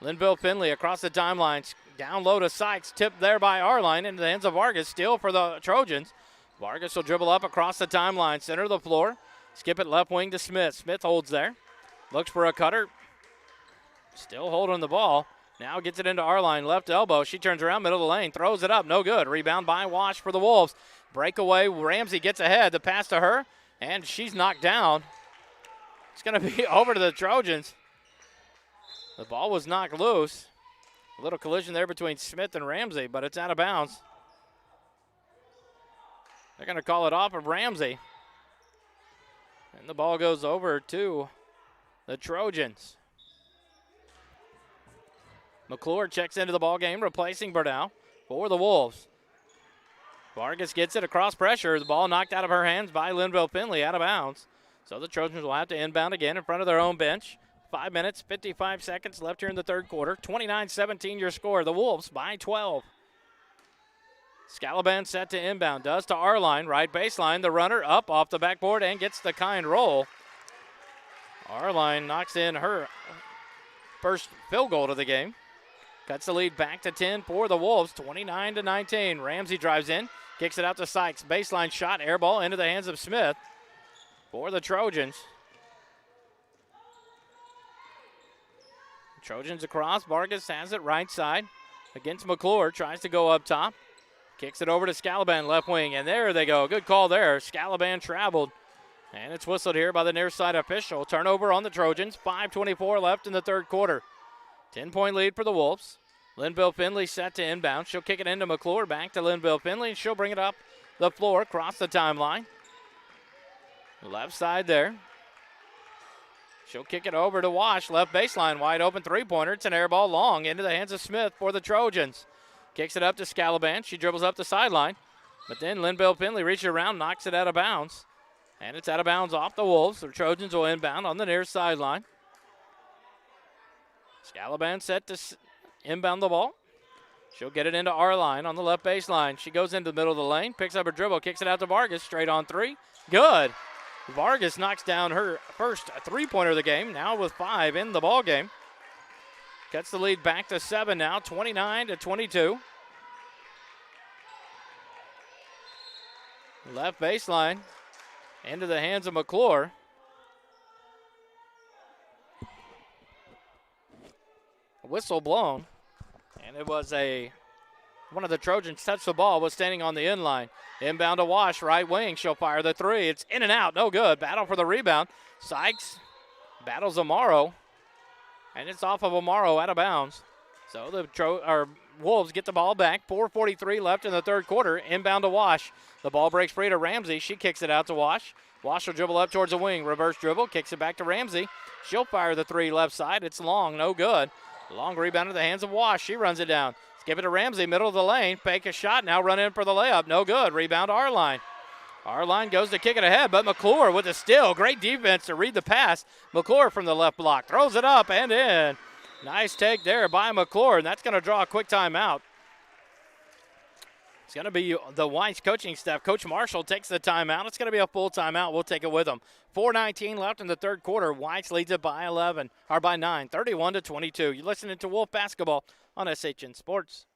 Linville Finley across the timeline. Down low to Sykes. Tipped there by Arline into the hands of Vargas. Steal for the Trojans. Vargas will dribble up across the timeline. Center of the floor. Skip it left wing to Smith. Smith holds there. Looks for a cutter. Still holding the ball. Now gets it into Arline. Left elbow. She turns around middle of the lane. Throws it up. No good. Rebound by Wash for the Wolves. Breakaway. Ramsey gets ahead. The pass to her. And she's knocked down. It's going to be over to the Trojans. The ball was knocked loose. A little collision there between Smith and Ramsey, but it's out of bounds. They're going to call it off of Ramsey. And the ball goes over to the Trojans. McClure checks into the ball game, replacing Burdow for the Wolves. Vargas gets it across pressure. The ball knocked out of her hands by Linville Finley, out of bounds. So the Trojans will have to inbound again in front of their own bench. 5 minutes, 55 seconds left here in the third quarter. 29-17 your score. The Wolves by 12. Scalaban set to inbound. Does to Arline. Right baseline. The runner up off the backboard and gets the kind roll. Arline knocks in her first field goal of the game. Cuts the lead back to 10 for the Wolves. 29-19. Ramsey drives in. Kicks it out to Sykes. Baseline shot. Air ball into the hands of Smith for the Trojans. Trojans across. Vargas has it right side against McClure. Tries to go up top. Kicks it over to Scalaban, left wing, and there they go. Good call there. Scalaban traveled, and it's whistled here by the near side official. Turnover on the Trojans. 5:24 left in the third quarter. 10-point lead for the Wolves. Linville Finley set to inbound. She'll kick it into McClure. Back to Linville Finley, and she'll bring it up the floor, across the timeline. Left side there. She'll kick it over to Wash. Left baseline, wide open three-pointer. It's an air ball long into the hands of Smith for the Trojans. Kicks it up to Scalaban. She dribbles up the sideline. But then Linville Finley reaches around, knocks it out of bounds. And it's out of bounds off the Wolves. The Trojans will inbound on the near sideline. Scalaban set to inbound the ball. She'll get it into Arline on the left baseline. She goes into the middle of the lane, picks up her dribble, kicks it out to Vargas, straight on three. Good. Vargas knocks down her first three-pointer of the game, now with 5 in the ball game. Cuts the lead back to 7 now, 29-22. Left baseline into the hands of McClure. whistle blown. And it was one of the Trojans touched the ball, was standing on the end line. Inbound to Wash, right wing. She'll fire the three. It's in and out, no good. Battle for the rebound. Sykes battles Amaro, and it's off of Amaro, out of bounds. So the Wolves get the ball back. 4:43 left in the third quarter. Inbound to Wash. The ball breaks free to Ramsey. She kicks it out to Wash. Wash will dribble up towards the wing. Reverse dribble, kicks it back to Ramsey. She'll fire the three left side. It's long, no good. Long rebound in the hands of Wash. She runs it down. Skip it to Ramsey, middle of the lane. Fake a shot, now run in for the layup. No good. Rebound to Arline. Arline goes to kick it ahead, but McClure with a steal. Great defense to read the pass. McClure from the left block. Throws it up and in. Nice take there by McClure, and that's going to draw a quick timeout. It's going to be the Weiss coaching staff. Coach Marshall takes the timeout. It's going to be a full timeout. We'll take it with him. 4:19 left in the third quarter. Weiss leads it by 9, 31-22. You're listening to Wolf Basketball on SHN Sports.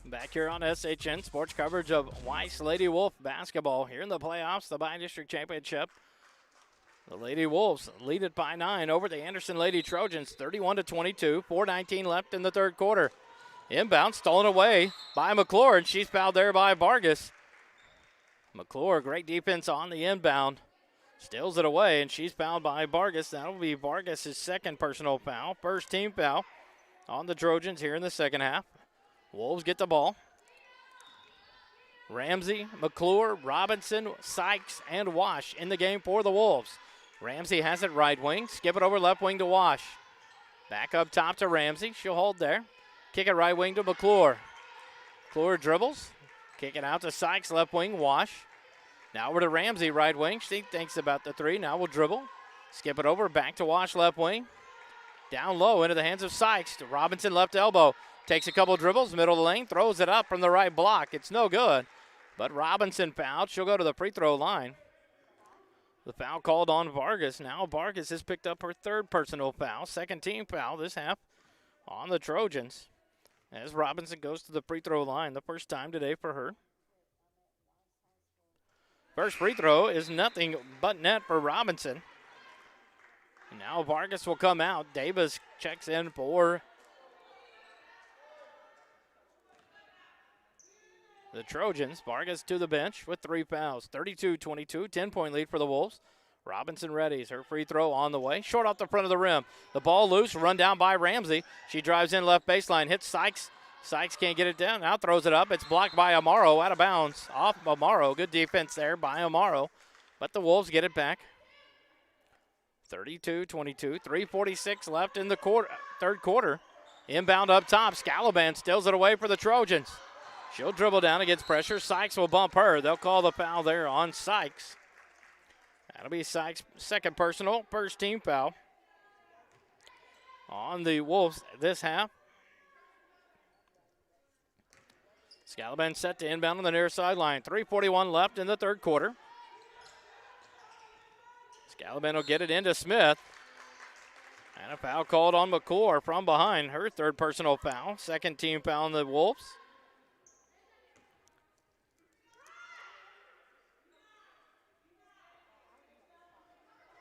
Back here on SHN Sports, coverage of Weiss Lady Wolf basketball here in the playoffs, the Bi-District Championship. The Lady Wolves lead it by 9 over the Anderson Lady Trojans, 31-22. 4:19 left in the third quarter. Inbound stolen away by McClure, and she's fouled there by Vargas. McClure, great defense on the inbound. Steals it away, and she's fouled by Vargas. That'll be Vargas' second personal foul. First team foul on the Trojans here in the second half. Wolves get the ball. Ramsey, McClure, Robinson, Sykes, and Wash in the game for the Wolves. Ramsey has it right wing. Skip it over left wing to Wash. Back up top to Ramsey. She'll hold there. Kick it right wing to McClure. McClure dribbles. Kick it out to Sykes, left wing, Wash. Now over to Ramsey, right wing. She thinks about the three. Now we'll dribble. Skip it over, back to Wash, left wing. Down low into the hands of Sykes. To Robinson, left elbow. Takes a couple dribbles, middle of the lane, throws it up from the right block. It's no good, but Robinson fouled. She'll go to the free throw line. The foul called on Vargas. Now Vargas has picked up her third personal foul, second team foul this half on the Trojans. As Robinson goes to the free throw line, the first time today for her. First free throw is nothing but net for Robinson. And now Vargas will come out. Davis checks in for the Trojans. Vargas to the bench with 3 fouls. 32-22, 10-point lead for the Wolves. Robinson readies her free throw on the way. Short off the front of the rim. The ball loose, run down by Ramsey. She drives in left baseline, hits Sykes. Sykes can't get it down, now throws it up. It's blocked by Amaro, out of bounds. Off Amaro, good defense there by Amaro. But the Wolves get it back. 32-22, 3:46 left in the third quarter. Inbound up top, Scalaban steals it away for the Trojans. She'll dribble down against pressure. Sykes will bump her. They'll call the foul there on Sykes. That'll be Sykes' second personal, first team foul on the Wolves this half. Scalaban set to inbound on the near sideline. 3:41 left in the third quarter. Scalaban will get it into Smith. And a foul called on McClure from behind. Her third personal foul, second team foul on the Wolves.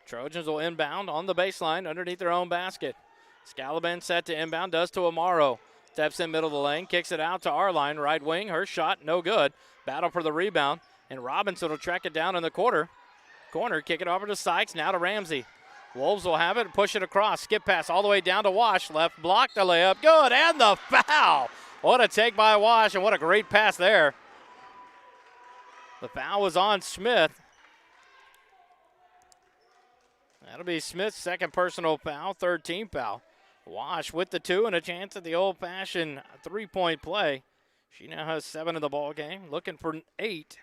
Trojans will inbound on the baseline underneath their own basket. Scalaban set to inbound, does to Amaro. Steps in middle of the lane, kicks it out to Arline, right wing. Her shot, no good. Battle for the rebound, and Robinson will track it down in the corner, kick it over to Sykes, now to Ramsey. Wolves will have it, push it across, skip pass all the way down to Wash. Left block, the layup, good, and the foul. What a take by Wash, and what a great pass there. The foul was on Smith. That'll be Smith's second personal foul, third team foul. Wash with the 2 and a chance at the old-fashioned three-point play. She now has 7 in the ball game, looking for 8.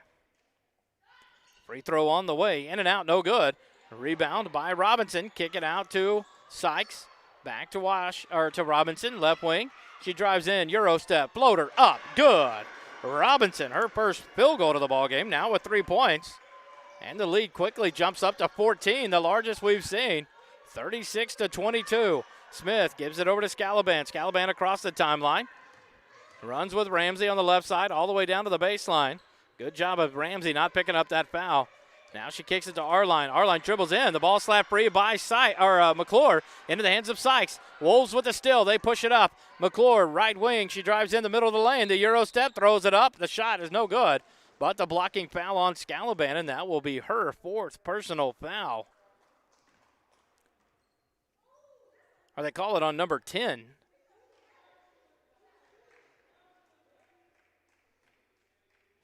Free throw on the way, in and out, no good. Rebound by Robinson, kick it out to Sykes. Back to Robinson, left wing. She drives in, Euro step, floater up, good. Robinson, her first field goal to the ball game, now with 3 points. And the lead quickly jumps up to 14, the largest we've seen. 36-22. Smith gives it over to Scalaban. Scalaban across the timeline. Runs with Ramsey on the left side all the way down to the baseline. Good job of Ramsey not picking up that foul. Now she kicks it to Arline. Arline dribbles in. The ball slapped free by McClure into the hands of Sykes. Wolves with the steal. They push it up. McClure, right wing. She drives in the middle of the lane. The Euro step, throws it up. The shot is no good. But the blocking foul on Scalaban, and that will be her 4th personal foul. Or they call it on number 10.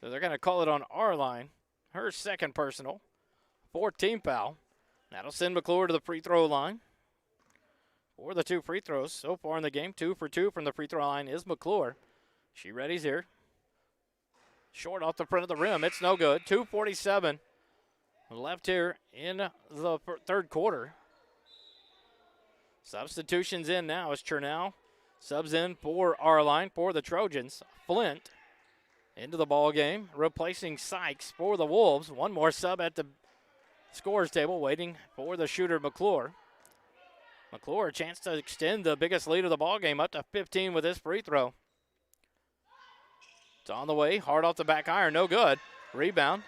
So they're going to call it on Arline. Her second personal. 4th team foul. That'll send McClure to the free throw line. For the 2 free throws so far in the game. 2 for 2 from the free throw line is McClure. She readies here. Short off the front of the rim. It's no good. 2:47 left here in the third quarter. Substitutions in now as Chernell subs in for Arline for the Trojans. Flint into the ball game, replacing Sykes for the Wolves. One more sub at the scores table, waiting for the shooter McClure. McClure, a chance to extend the biggest lead of the ball game up to 15 with this free throw. It's on the way, hard off the back iron, no good. Rebound.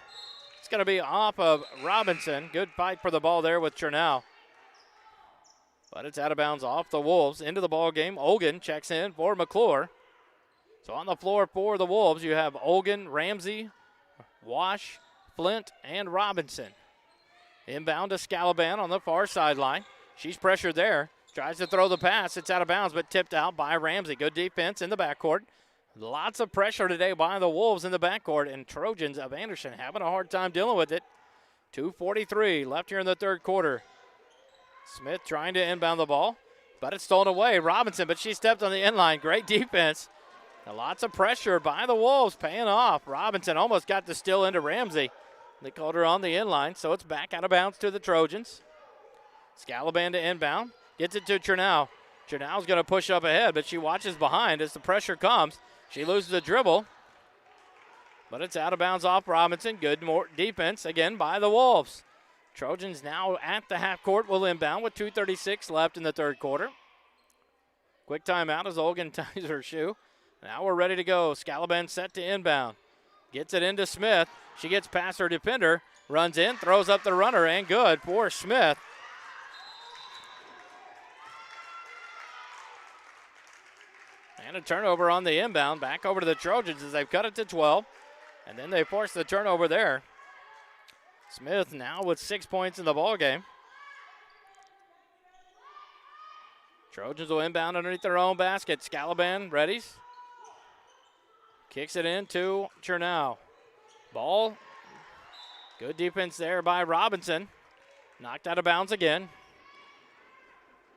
It's going to be off of Robinson. Good fight for the ball there with Chernell. But it's out of bounds off the Wolves. Into the ball game, Olgan checks in for McClure. So on the floor for the Wolves, you have Olgan, Ramsey, Wash, Flint, and Robinson. Inbound to Scalaban on the far sideline. She's pressured there. Tries to throw the pass. It's out of bounds, but tipped out by Ramsey. Good defense in the backcourt. Lots of pressure today by the Wolves in the backcourt, and Trojans of Anderson having a hard time dealing with it. 2:43 left here in the third quarter. Smith trying to inbound the ball, but it's stolen away. Robinson, but she stepped on the inline. Great defense. And lots of pressure by the Wolves paying off. Robinson almost got the steal into Ramsey. They called her on the inline, so it's back out of bounds to the Trojans. Scalaban to inbound. Gets it to Chernell. Chernell's going to push up ahead, but she watches behind as the pressure comes. She loses the dribble, but it's out of bounds off Robinson. Good defense again by the Wolves. Trojans now at the half court will inbound with 2:36 left in the third quarter. Quick timeout as Olgan ties her shoe. Now we're ready to go. Scalaban set to inbound. Gets it into Smith. She gets past her defender, runs in, throws up the runner, and good for Smith. And a turnover on the inbound. Back over to the Trojans as they've cut it to 12. And then they force the turnover there. Smith now with 6 points in the ball game. Trojans will inbound underneath their own basket. Scalaban readies. Kicks it into Chernell. Ball. Good defense there by Robinson. Knocked out of bounds again.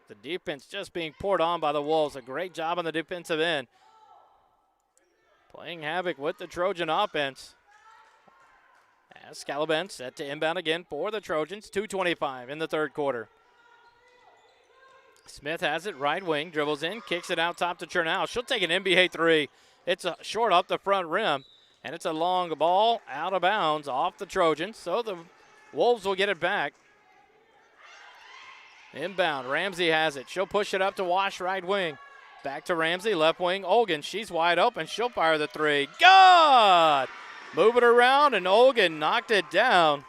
The defense just being poured on by the Wolves. A great job on the defensive end. Playing havoc with the Trojan offense. As Scalaban set to inbound again for the Trojans. 2:25 in the third quarter. Smith has it right wing. Dribbles in. Kicks it out top to Chernell. She'll take an NBA three. It's a short off the front rim. And it's a long ball out of bounds off the Trojans. So the Wolves will get it back. Inbound, Ramsey has it. She'll push it up to Wash, right wing. Back to Ramsey, left wing. Olgan, she's wide open. She'll fire the three. Good! Move it around, and Olgan knocked it down.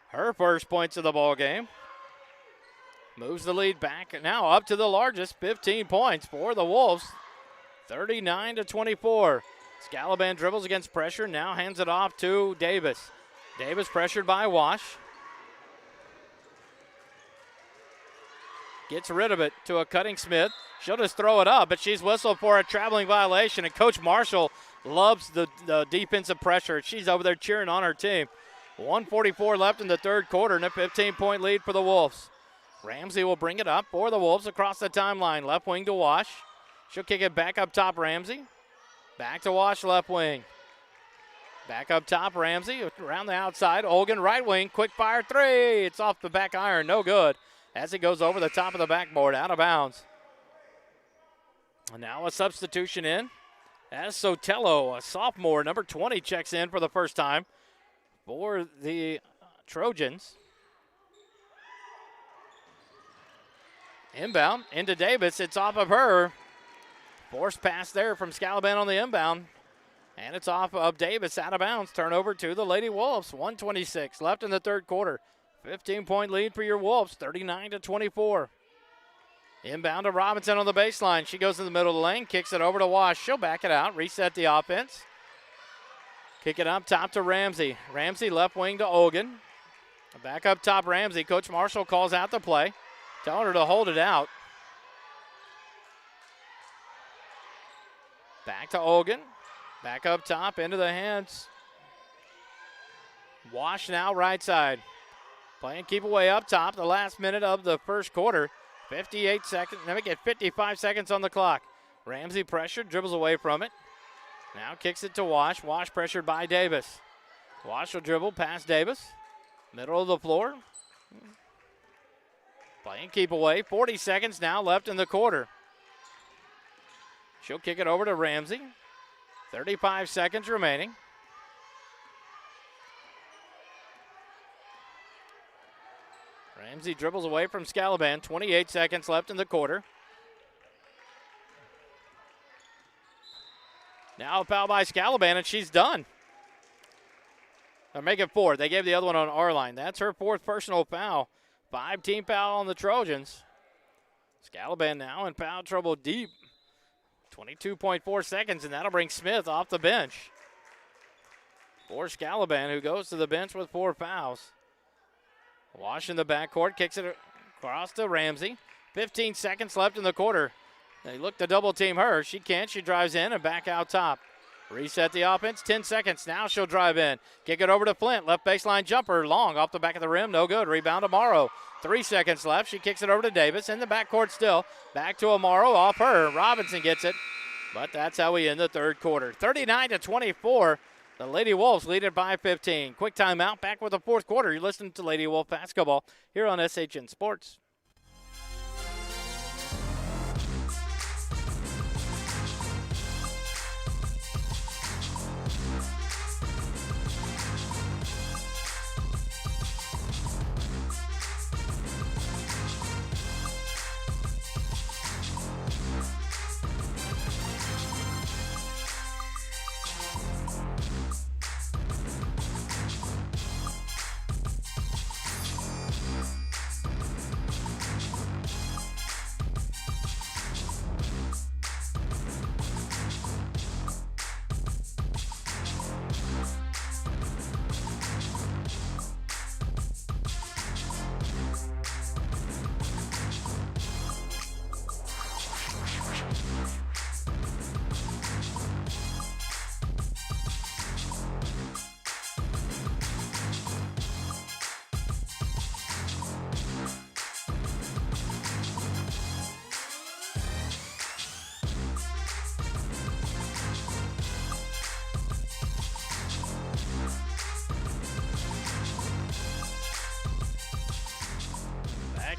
Her first points of the ball game. Moves the lead back now up to the largest, 15 points for the Wolves. 39-24. Scalaban dribbles against pressure, now hands it off to Davis. Davis pressured by Wash. Gets rid of it to a cutting Smith. She'll just throw it up, but she's whistled for a traveling violation, and Coach Marshall loves the defensive pressure. She's over there cheering on her team. 1:44 left in the third quarter and a 15-point lead for the Wolves. Ramsey will bring it up for the Wolves across the timeline. Left wing to Wash. She'll kick it back up top, Ramsey. Back to Wash, left wing. Back up top, Ramsey. Around the outside, Olgan, right wing. Quick fire three. It's off the back iron. No good. As it goes over the top of the backboard, out of bounds. And now a substitution in. As Sotelo, a sophomore, number 20, checks in for the first time for the Trojans. Inbound into Davis. It's off of her. Forced pass there from Scalaban on the inbound. And it's off of Davis, out of bounds. Turnover to the Lady Wolves. 1:26 left in the third quarter. 15-point lead for your Wolves, 39-24. Inbound to Robinson on the baseline. She goes in the middle of the lane, kicks it over to Wash. She'll back it out, reset the offense. Kick it up top to Ramsey. Ramsey left wing to Olgan. Back up top, Ramsey. Coach Marshall calls out the play, telling her to hold it out. Back to Olgan. Back up top, into the hands. Wash now right side. Playing keep away up top, the last minute of the first quarter. 58 seconds, let me get 55 seconds on the clock. Ramsey pressured, dribbles away from it. Now kicks it to Wash. Wash pressured by Davis. Wash will dribble past Davis. Middle of the floor. Playing keep away, 40 seconds now left in the quarter. She'll kick it over to Ramsey. 35 seconds remaining. Ramsey dribbles away from Scalaban. 28 seconds left in the quarter. Now a foul by Scalaban, and she's done. They're making 4. They gave the other one on our line. That's her 4th personal foul. 5-team foul on the Trojans. Scalaban now in foul trouble deep. 22.4 seconds, and that'll bring Smith off the bench. For Scalaban, who goes to the bench with 4 fouls. Wash in the backcourt, kicks it across to Ramsey. 15 seconds left in the quarter. They look to double team her. She can't. She drives in and back out top. Reset the offense. 10 seconds. Now she'll drive in. Kick it over to Flint. Left baseline jumper. Long off the back of the rim. No good. Rebound to Morrow. 3 seconds left. She kicks it over to Davis. In the backcourt still. Back to Amaro. Off her. Robinson gets it. But that's how we end the third quarter. 39-24. The Lady Wolves lead it by 15. Quick timeout. Back with the fourth quarter. You're listening to Lady Wolf Basketball here on SHN Sports.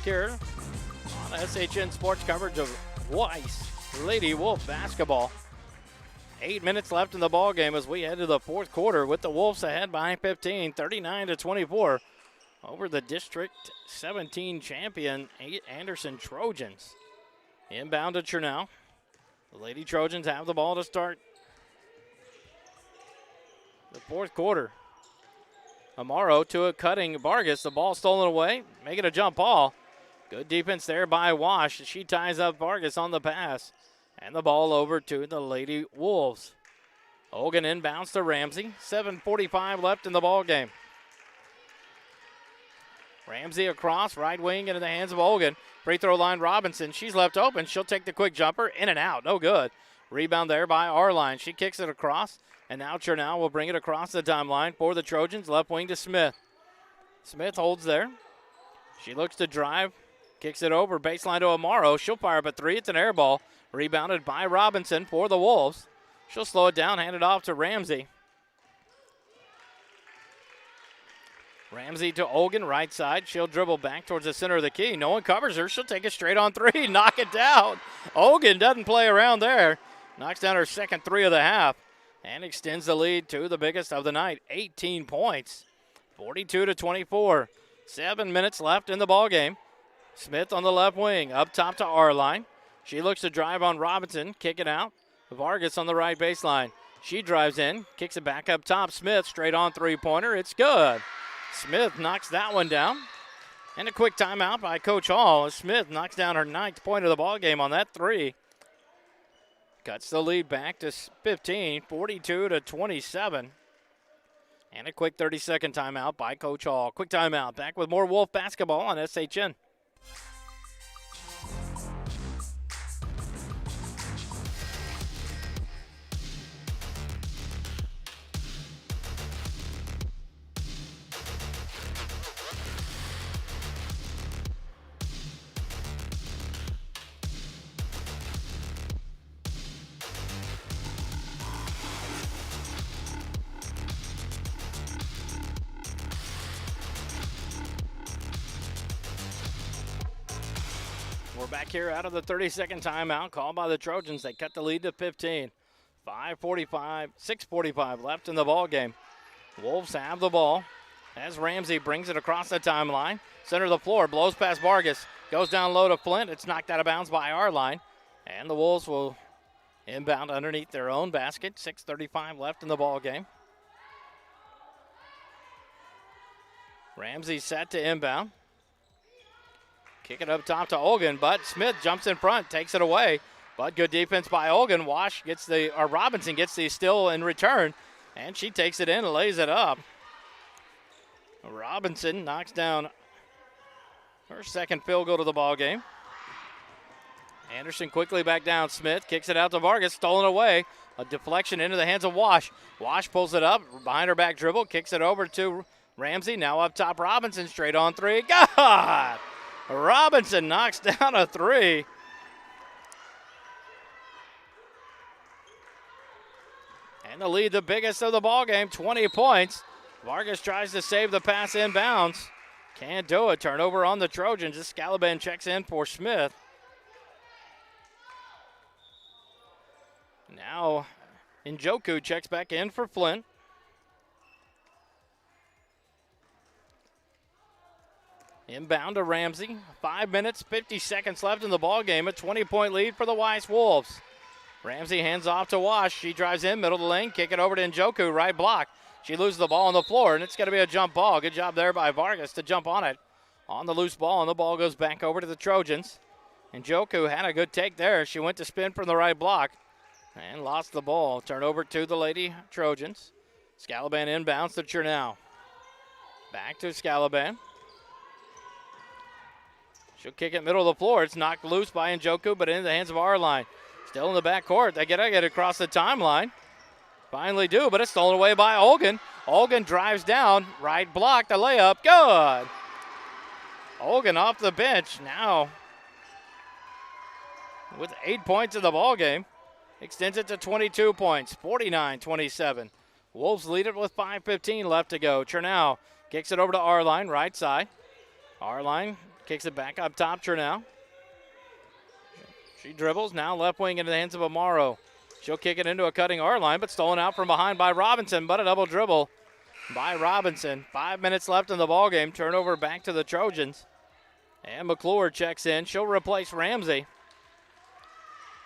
Here on SHN Sports coverage of Weiss Lady Wolf Basketball. 8 minutes left in the ball game as we head to the fourth quarter with the Wolves ahead by 15, 39-24 over the District 17 champion Anderson Trojans. Inbound to Chernell. The Lady Trojans have the ball to start the fourth quarter. Amaro to a cutting Vargas. The ball stolen away, making a jump ball. Good defense there by Wash. She ties up Vargas on the pass. And the ball over to the Lady Wolves. Olgan inbounds to Ramsey. 7:45 left in the ball game. Ramsey across, right wing into the hands of Olgan. Free throw line Robinson. She's left open. She'll take the quick jumper. In and out. No good. Rebound there by Arline. She kicks it across, and now Chernow will bring it across the timeline for the Trojans. Left wing to Smith. Smith holds there. She looks to drive, kicks it over, baseline to Amaro. She'll fire up a three. It's an air ball. Rebounded by Robinson for the Wolves. She'll slow it down, hand it off to Ramsey. Ramsey to Olgan, right side. She'll dribble back towards the center of the key. No one covers her. She'll take it straight on three, knock it down. Olgan doesn't play around there. Knocks down her second three of the half and extends the lead to the biggest of the night, 18 points, 42-24. 7 minutes left in the ball game. Smith on the left wing, up top to Arline. She looks to drive on Robinson, kick it out. Vargas on the right baseline. She drives in, kicks it back up top. Smith straight on three-pointer. It's good. Smith knocks that one down. And a quick timeout by Coach Hall as Smith knocks down her 9th point of the ball game on that three. Cuts the lead back to 15, 42-27. And a quick 30-second timeout by Coach Hall. Quick timeout. Back with more Wolf basketball on SHN. We're back here out of the 30-second timeout called by the Trojans. They cut the lead to 15. 6:45 left in the ball game. Wolves have the ball as Ramsey brings it across the timeline. Center of the floor, blows past Vargas. Goes down low to Flint. It's knocked out of bounds by Arline. And the Wolves will inbound underneath their own basket. 6:35 left in the ball game. Ramsey set to inbound. Kick it up top to Olgan, but Smith jumps in front, takes it away. But good defense by Olgan. Robinson gets the steal in return, and she takes it in and lays it up. Robinson knocks down her second field goal of the ball game. Anderson quickly back down. Smith kicks it out to Vargas, stolen away. A deflection into the hands of Wash. Wash pulls it up, behind her back dribble, kicks it over to Ramsey. Now up top, Robinson straight on three. God! Robinson knocks down a three. And the lead, the biggest of the ball game, 20 points. Vargas tries to save the pass inbounds. Can't do it. Turnover on the Trojans. This Scalaban checks in for Smith. Now Njoku checks back in for Flint. Inbound to Ramsey. 5 minutes, 50 seconds left in the ball game. A 20-point lead for the Weiss Wolves. Ramsey hands off to Wash. She drives in, middle of the lane, kick it over to Njoku, right block. She loses the ball on the floor, and it's going to be a jump ball. Good job there by Vargas to jump on it. On the loose ball, and the ball goes back over to the Trojans. Njoku had a good take there. She went to spin from the right block and lost the ball. Turnover to the Lady Trojans. Scalaban inbounds to Chernow. Back to Scalaban. She'll kick it middle of the floor. It's knocked loose by Njoku, but in the hands of Arline. Still in the backcourt. They get across the timeline. Finally do, but it's stolen away by Olgan. Olgan drives down. Right block, the layup. Good. Olgan off the bench now with 8 points in the ball game. Extends it to 22 points, 49-27. Wolves lead it with 5:15 left to go. Chernow kicks it over to Arline, right side. Arline kicks it back up top, Chernow. She dribbles, now left wing into the hands of Amaro. She'll kick it into a cutting Arline, but stolen out from behind by Robinson, but a double dribble by Robinson. 5 minutes left in the ballgame. Turnover back to the Trojans. And McClure checks in. She'll replace Ramsey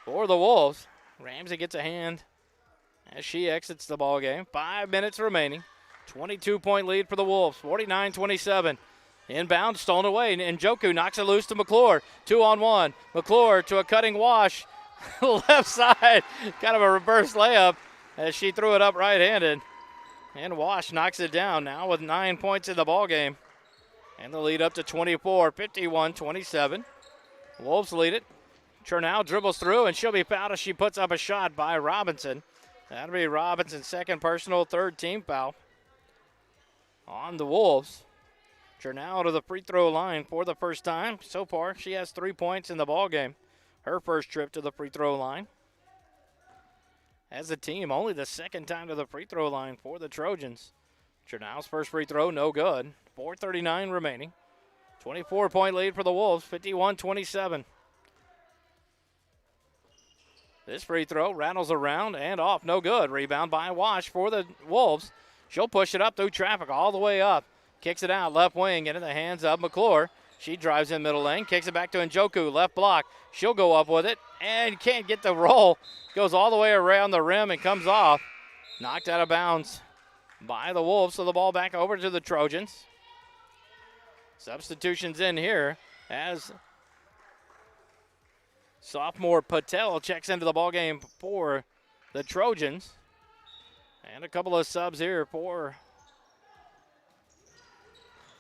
for the Wolves. Ramsey gets a hand as she exits the ballgame. 5 minutes remaining. 22-point lead for the Wolves, 49-27. Inbound, stolen away, and Njoku knocks it loose to McClure. 2-on-1. McClure to a cutting Wash. Left side, kind of a reverse layup as she threw it up right-handed. And Wash knocks it down now with 9 points in the ballgame. And the lead up to 24, 51-27. Wolves lead it. Chernow dribbles through, and she'll be fouled as she puts up a shot by Robinson. That'll be Robinson's second personal, third team foul on the Wolves. Chernow to the free throw line for the first time. So far, she has 3 points in the ball game. Her first trip to the free throw line. As a team, only the second time to the free throw line for the Trojans. Chernow's first free throw, no good. 4:39 remaining. 24-point lead for the Wolves, 51-27. This free throw rattles around and off, no good. Rebound by Wash for the Wolves. She'll push it up through traffic all the way up. Kicks it out, left wing, into the hands of McClure. She drives in middle lane, kicks it back to Njoku, left block. She'll go up with it and can't get the roll. Goes all the way around the rim and comes off. Knocked out of bounds by the Wolves, so the ball back over to the Trojans. Substitutions in here as sophomore Patel checks into the ball game for the Trojans. And a couple of subs here for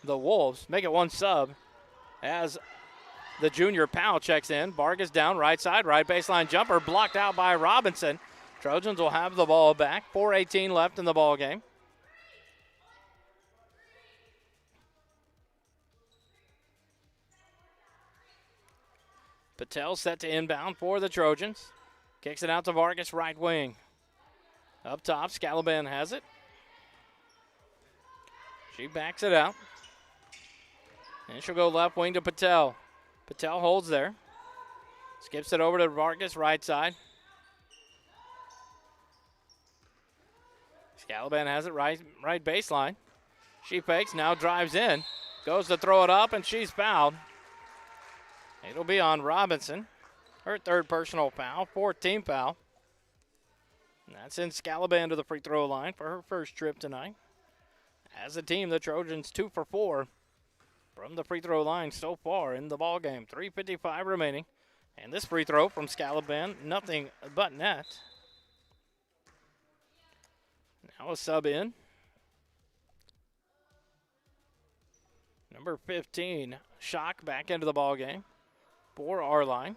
the Wolves. Make it one sub as the junior Powell checks in. Vargas down right side, right baseline jumper blocked out by Robinson. Trojans will have the ball back. 4:18 left in the ball game. Patel set to inbound for the Trojans. Kicks it out to Vargas, right wing. Up top, Scalaban has it. She backs it out. And she'll go left wing to Patel. Patel holds there. Skips it over to Vargas, right side. Scalaban has it right baseline. She fakes, now drives in. Goes to throw it up, and she's fouled. It'll be on Robinson. Her third personal foul, fourth team foul. And that sends Scalaban to the free throw line for her first trip tonight. As a team, the Trojans 2 for 4 from the free throw line so far in the ball game. 3:55 remaining. And this free throw from Scalaban, nothing but net. Now a sub in. Number 15, Shock back into the ball game for our line.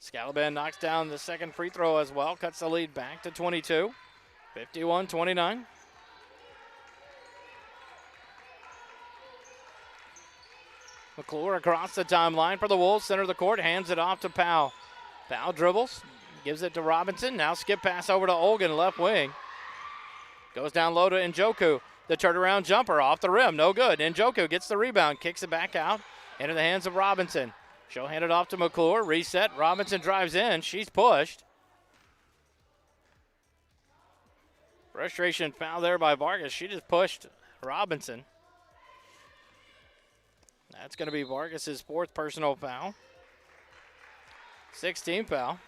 Scalaban knocks down the second free throw as well, cuts the lead back to 22. 51-29. McClure across the timeline for the Wolves, center of the court, hands it off to Powell. Powell dribbles, gives it to Robinson, now skip pass over to Olgan, left wing. Goes down low to Njoku. The turnaround jumper off the rim, no good. Njoku gets the rebound, kicks it back out into the hands of Robinson. She'll hand it off to McClure, reset. Robinson drives in, she's pushed. Frustration foul there by Vargas. She just pushed Robinson. That's going to be Vargas' fourth personal foul. 16 foul.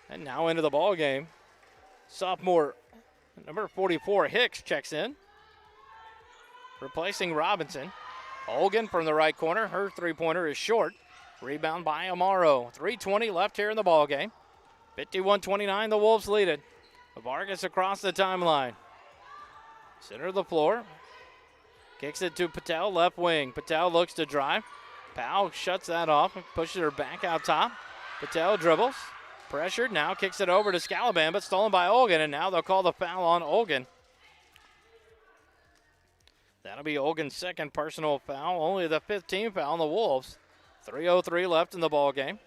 And now into the ball game. Sophomore number 44, Hicks, checks in, replacing Robinson. Olgan from the right corner. Her three-pointer is short. Rebound by Amaro. 3:20 left here in the ball game. 51-29, the Wolves lead it. Vargas across the timeline. Center of the floor. Kicks it to Patel, left wing. Patel looks to drive. Powell shuts that off and pushes her back out top. Patel dribbles. Pressured, now kicks it over to Scalaban, but stolen by Olgan, and now they'll call the foul on Olgan. That'll be Olgan's second personal foul, only the 15th foul on the Wolves. 3:03 left in the ball game.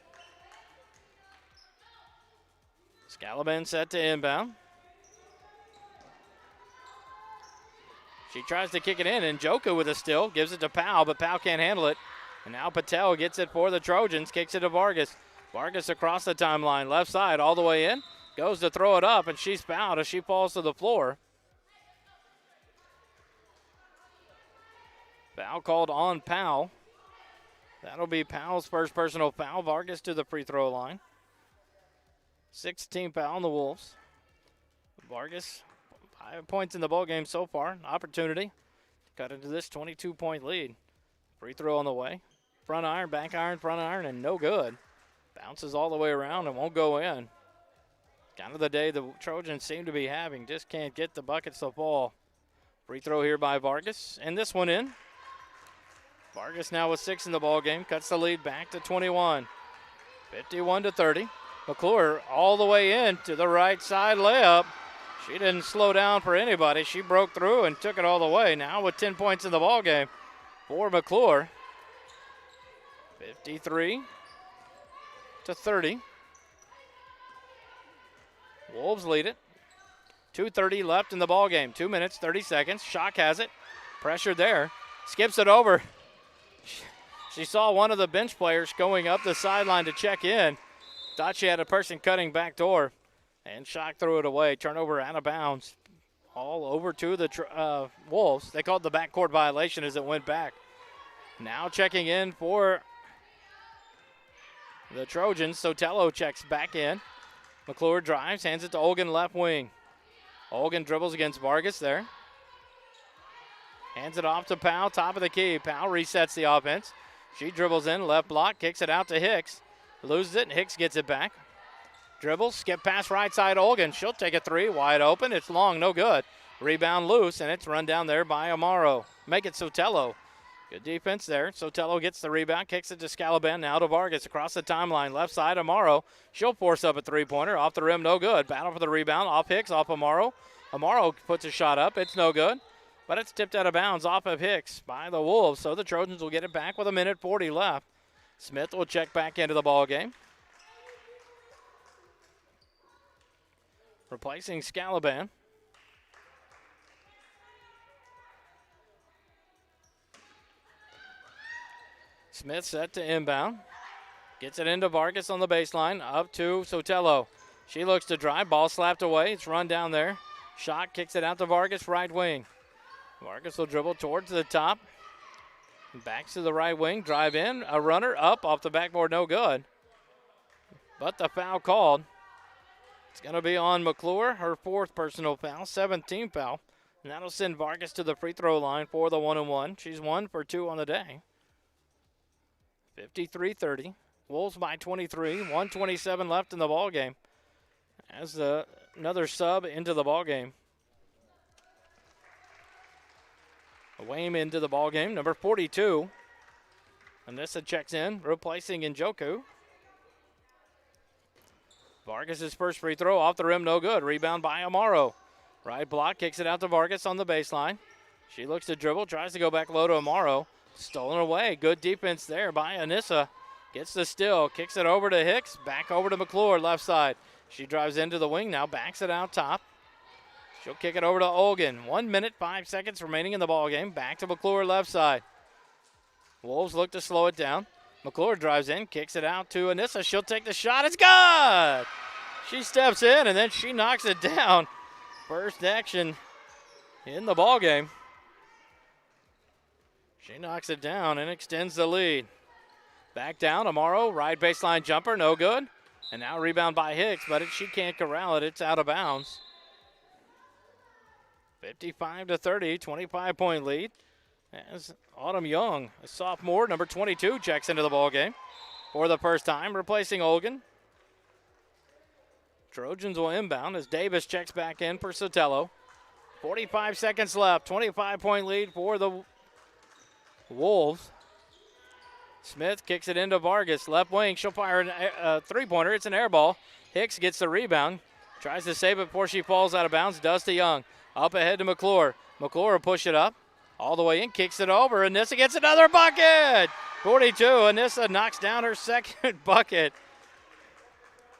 Scalaban set to inbound. She tries to kick it in, and Njoku with a steal, gives it to Powell, but Powell can't handle it. And now Patel gets it for the Trojans, kicks it to Vargas. Vargas across the timeline, left side, all the way in. Goes to throw it up, and she's fouled as she falls to the floor. Foul called on Powell. That'll be Powell's first personal foul. Vargas to the free throw line. 16 foul on the Wolves. Vargas, 5 points in the ball game so far. Opportunity to cut into this 22-point lead. Free throw on the way. Front iron, back iron, front iron, and no good. Bounces all the way around and won't go in. Kind of the day the Trojans seem to be having. Just can't get the buckets to fall. Free throw here by Vargas. And this one in. Vargas now with 6 in the ball game, cuts the lead back to 21. 51-30. McClure all the way in to the right side layup. She didn't slow down for anybody. She broke through and took it all the way. Now with 10 points in the ball game for McClure. 53-30. Wolves lead it. 2:30 left in the ball game. 2 minutes, 30 seconds. Shock has it. Pressure there. Skips it over. She saw one of the bench players going up the sideline to check in. Thought she had a person cutting back door. And Shock threw it away. Turnover out of bounds. All over to the Wolves. They called the backcourt violation as it went back. Now checking in for the Trojans. Sotelo checks back in. McClure drives, hands it to Olgan left wing. Olgan dribbles against Vargas there. Hands it off to Powell, top of the key. Powell resets the offense. She dribbles in, left block, kicks it out to Hicks. Loses it, and Hicks gets it back. Dribbles, skip past right side Olgan. She'll take a three, wide open. It's long, no good. Rebound loose, and it's run down there by Amaro. Make it Sotelo. Good defense there. Sotelo gets the rebound, kicks it to Scalaban, now to Vargas across the timeline. Left side, Amaro. She'll force up a three-pointer. Off the rim, no good. Battle for the rebound, off Hicks, off Amaro. Amaro puts a shot up. It's no good, but it's tipped out of bounds off of Hicks by the Wolves, so the Trojans will get it back with 1:40 left. Smith will check back into the ball game. Replacing Scalaban. Smith set to inbound. Gets it into Vargas on the baseline. Up to Sotelo. She looks to drive. Ball slapped away. It's run down there. Shot kicks it out to Vargas, right wing. Vargas will dribble towards the top. Back to the right wing. Drive in. A runner up off the backboard. No good. But the foul called. It's going to be on McClure, her 4th personal foul, 7th foul. And that'll send Vargas to the free throw line for the 1-and-1. She's 1 for 2 on the day. 53-30. Wolves by 23. 1:27 left in the ball game. As another sub into the ball game. Wayne into the ball game, number 42. Anissa checks in, replacing Njoku. Vargas' first free throw off the rim, no good. Rebound by Amaro. Right block, kicks it out to Vargas on the baseline. She looks to dribble, tries to go back low to Amaro. Stolen away. Good defense there by Anissa. Gets the steal, kicks it over to Hicks, back over to McClure, left side. She drives into the wing now, backs it out top. She'll kick it over to Olgan. 1 minute, 5 seconds remaining in the ball game. Back to McClure, left side. Wolves look to slow it down. McClure drives in, kicks it out to Anissa. She'll take the shot. It's good! She steps in, and then she knocks it down. First action in the ball game. She knocks it down and extends the lead. Back down, Amaro, right baseline jumper, no good. And now rebound by Hicks, but she can't corral it. It's out of bounds. 55-30, 25-point lead. As Autumn Young, a sophomore, number 22, checks into the ball game for the first time, replacing Olgan. Trojans will inbound as Davis checks back in for Sotelo. 45 seconds left, 25-point lead for the Wolves. Smith kicks it into Vargas, left wing. She'll fire a three-pointer. It's an air ball. Hicks gets the rebound, tries to save it before she falls out of bounds. Does to Young. Up ahead to McClure. McClure will push it up. All the way in, kicks it over. Anissa gets another bucket. 42, Anissa knocks down her second bucket.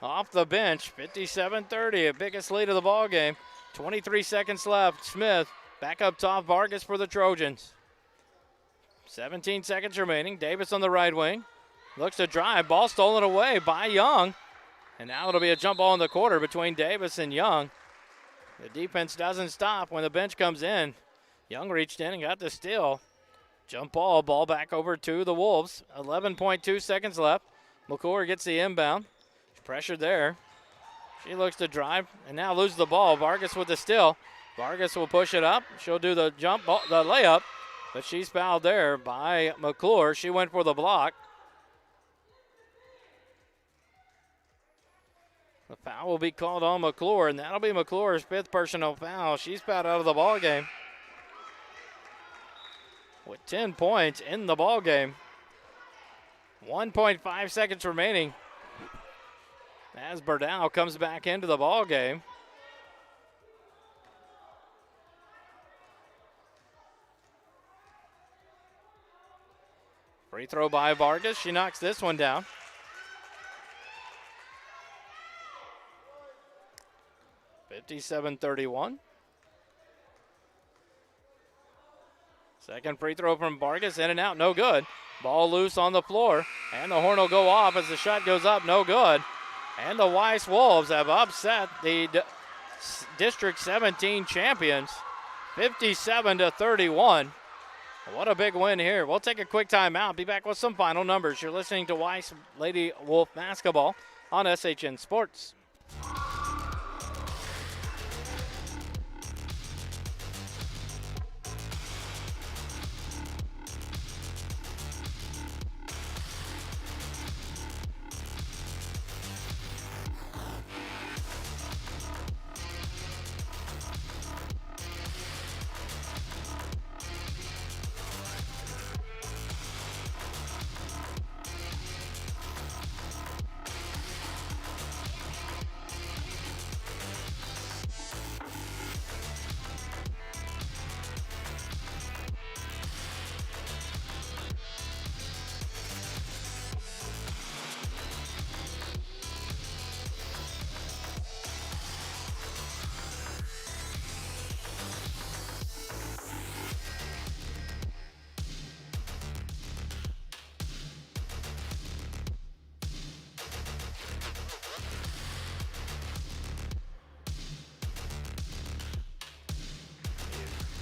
Off the bench, 57-30, a biggest lead of the ball game. 23 seconds left. Smith back up top, Vargas for the Trojans. 17 seconds remaining. Davis on the right wing. Looks to drive. Ball stolen away by Young. And now it'll be a jump ball in the quarter between Davis and Young. The defense doesn't stop when the bench comes in. Young reached in and got the steal. Jump ball back over to the Wolves. 11.2 seconds left. McClure gets the inbound. Pressure there. She looks to drive and now loses the ball. Vargas with the steal. Vargas will push it up. She'll do the jump ball, the layup, but she's fouled there by McClure. She went for the block. The foul will be called on McClure, and that'll be McClure's 5th personal foul. She's fouled out of the ball game. with 10 points in the ball game. 1.5 seconds remaining as Burdell comes back into the ball game. Free throw by Vargas. She knocks this one down. (57-31). Second free throw from Vargas, in and out, no good. Ball loose on the floor, and the horn will go off as the shot goes up, no good. And the Weiss Wolves have upset the District 17 champions, 57-31. What a big win here. We'll take a quick timeout, be back with some final numbers. You're listening to Weiss Lady Wolf Basketball on SHN Sports.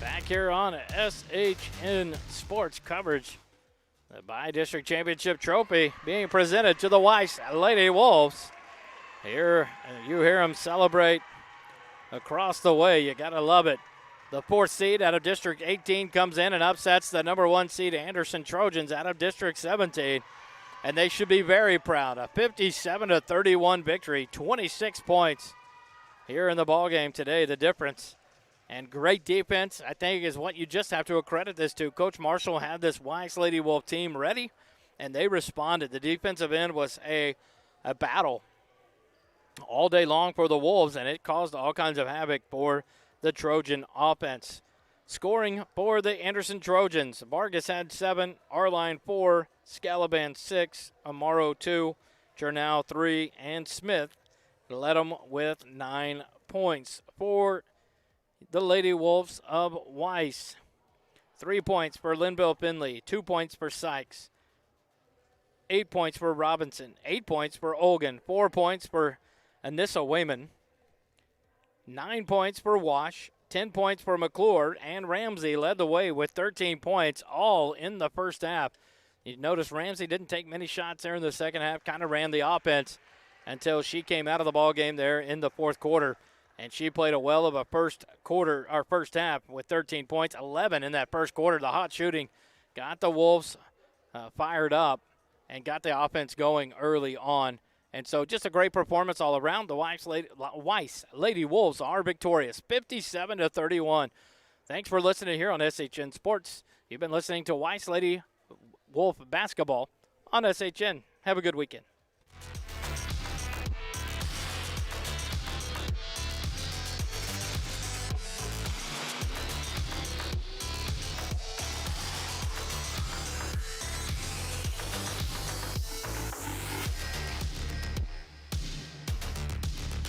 Back here on SHN Sports coverage. The Bi-District Championship Trophy being presented to the Weiss Lady Wolves. Here, you hear them celebrate across the way. You got to love it. The 4th seed out of District 18 comes in and upsets the number 1 seed Anderson Trojans out of District 17. And they should be very proud. A 57-31 victory, 26 points here in the ballgame today, the difference. And great defense, I think, is what you just have to accredit this to. Coach Marshall had this Weiss Lady Wolf team ready, and they responded. The defensive end was a battle all day long for the Wolves, and it caused all kinds of havoc for the Trojan offense. Scoring for the Anderson Trojans, Vargas had 7, Arline 4, Scalaban 6, Amaro 2, Journal 3, and Smith led them with 9 points. For the Lady Wolves of Weiss, 3 points for Linville Finley, 2 points for Sykes, 8 points for Robinson, 8 points for Olgan, 4 points for Anissa Wayman, 9 points for Wash, 10 points for McClure, and Ramsey led the way with 13 points, all in the first half. You notice Ramsey didn't take many shots there in the second half, kind of ran the offense until she came out of the ball game there in the fourth quarter. And she played a well of a first half with 13 points, 11 in that first quarter. The hot shooting got the Wolves fired up and got the offense going early on. And so just a great performance all around. The Weiss Lady Wolves are victorious, 57-31. Thanks for listening here on SHN Sports. You've been listening to Weiss Lady Wolf Basketball on SHN. Have a good weekend.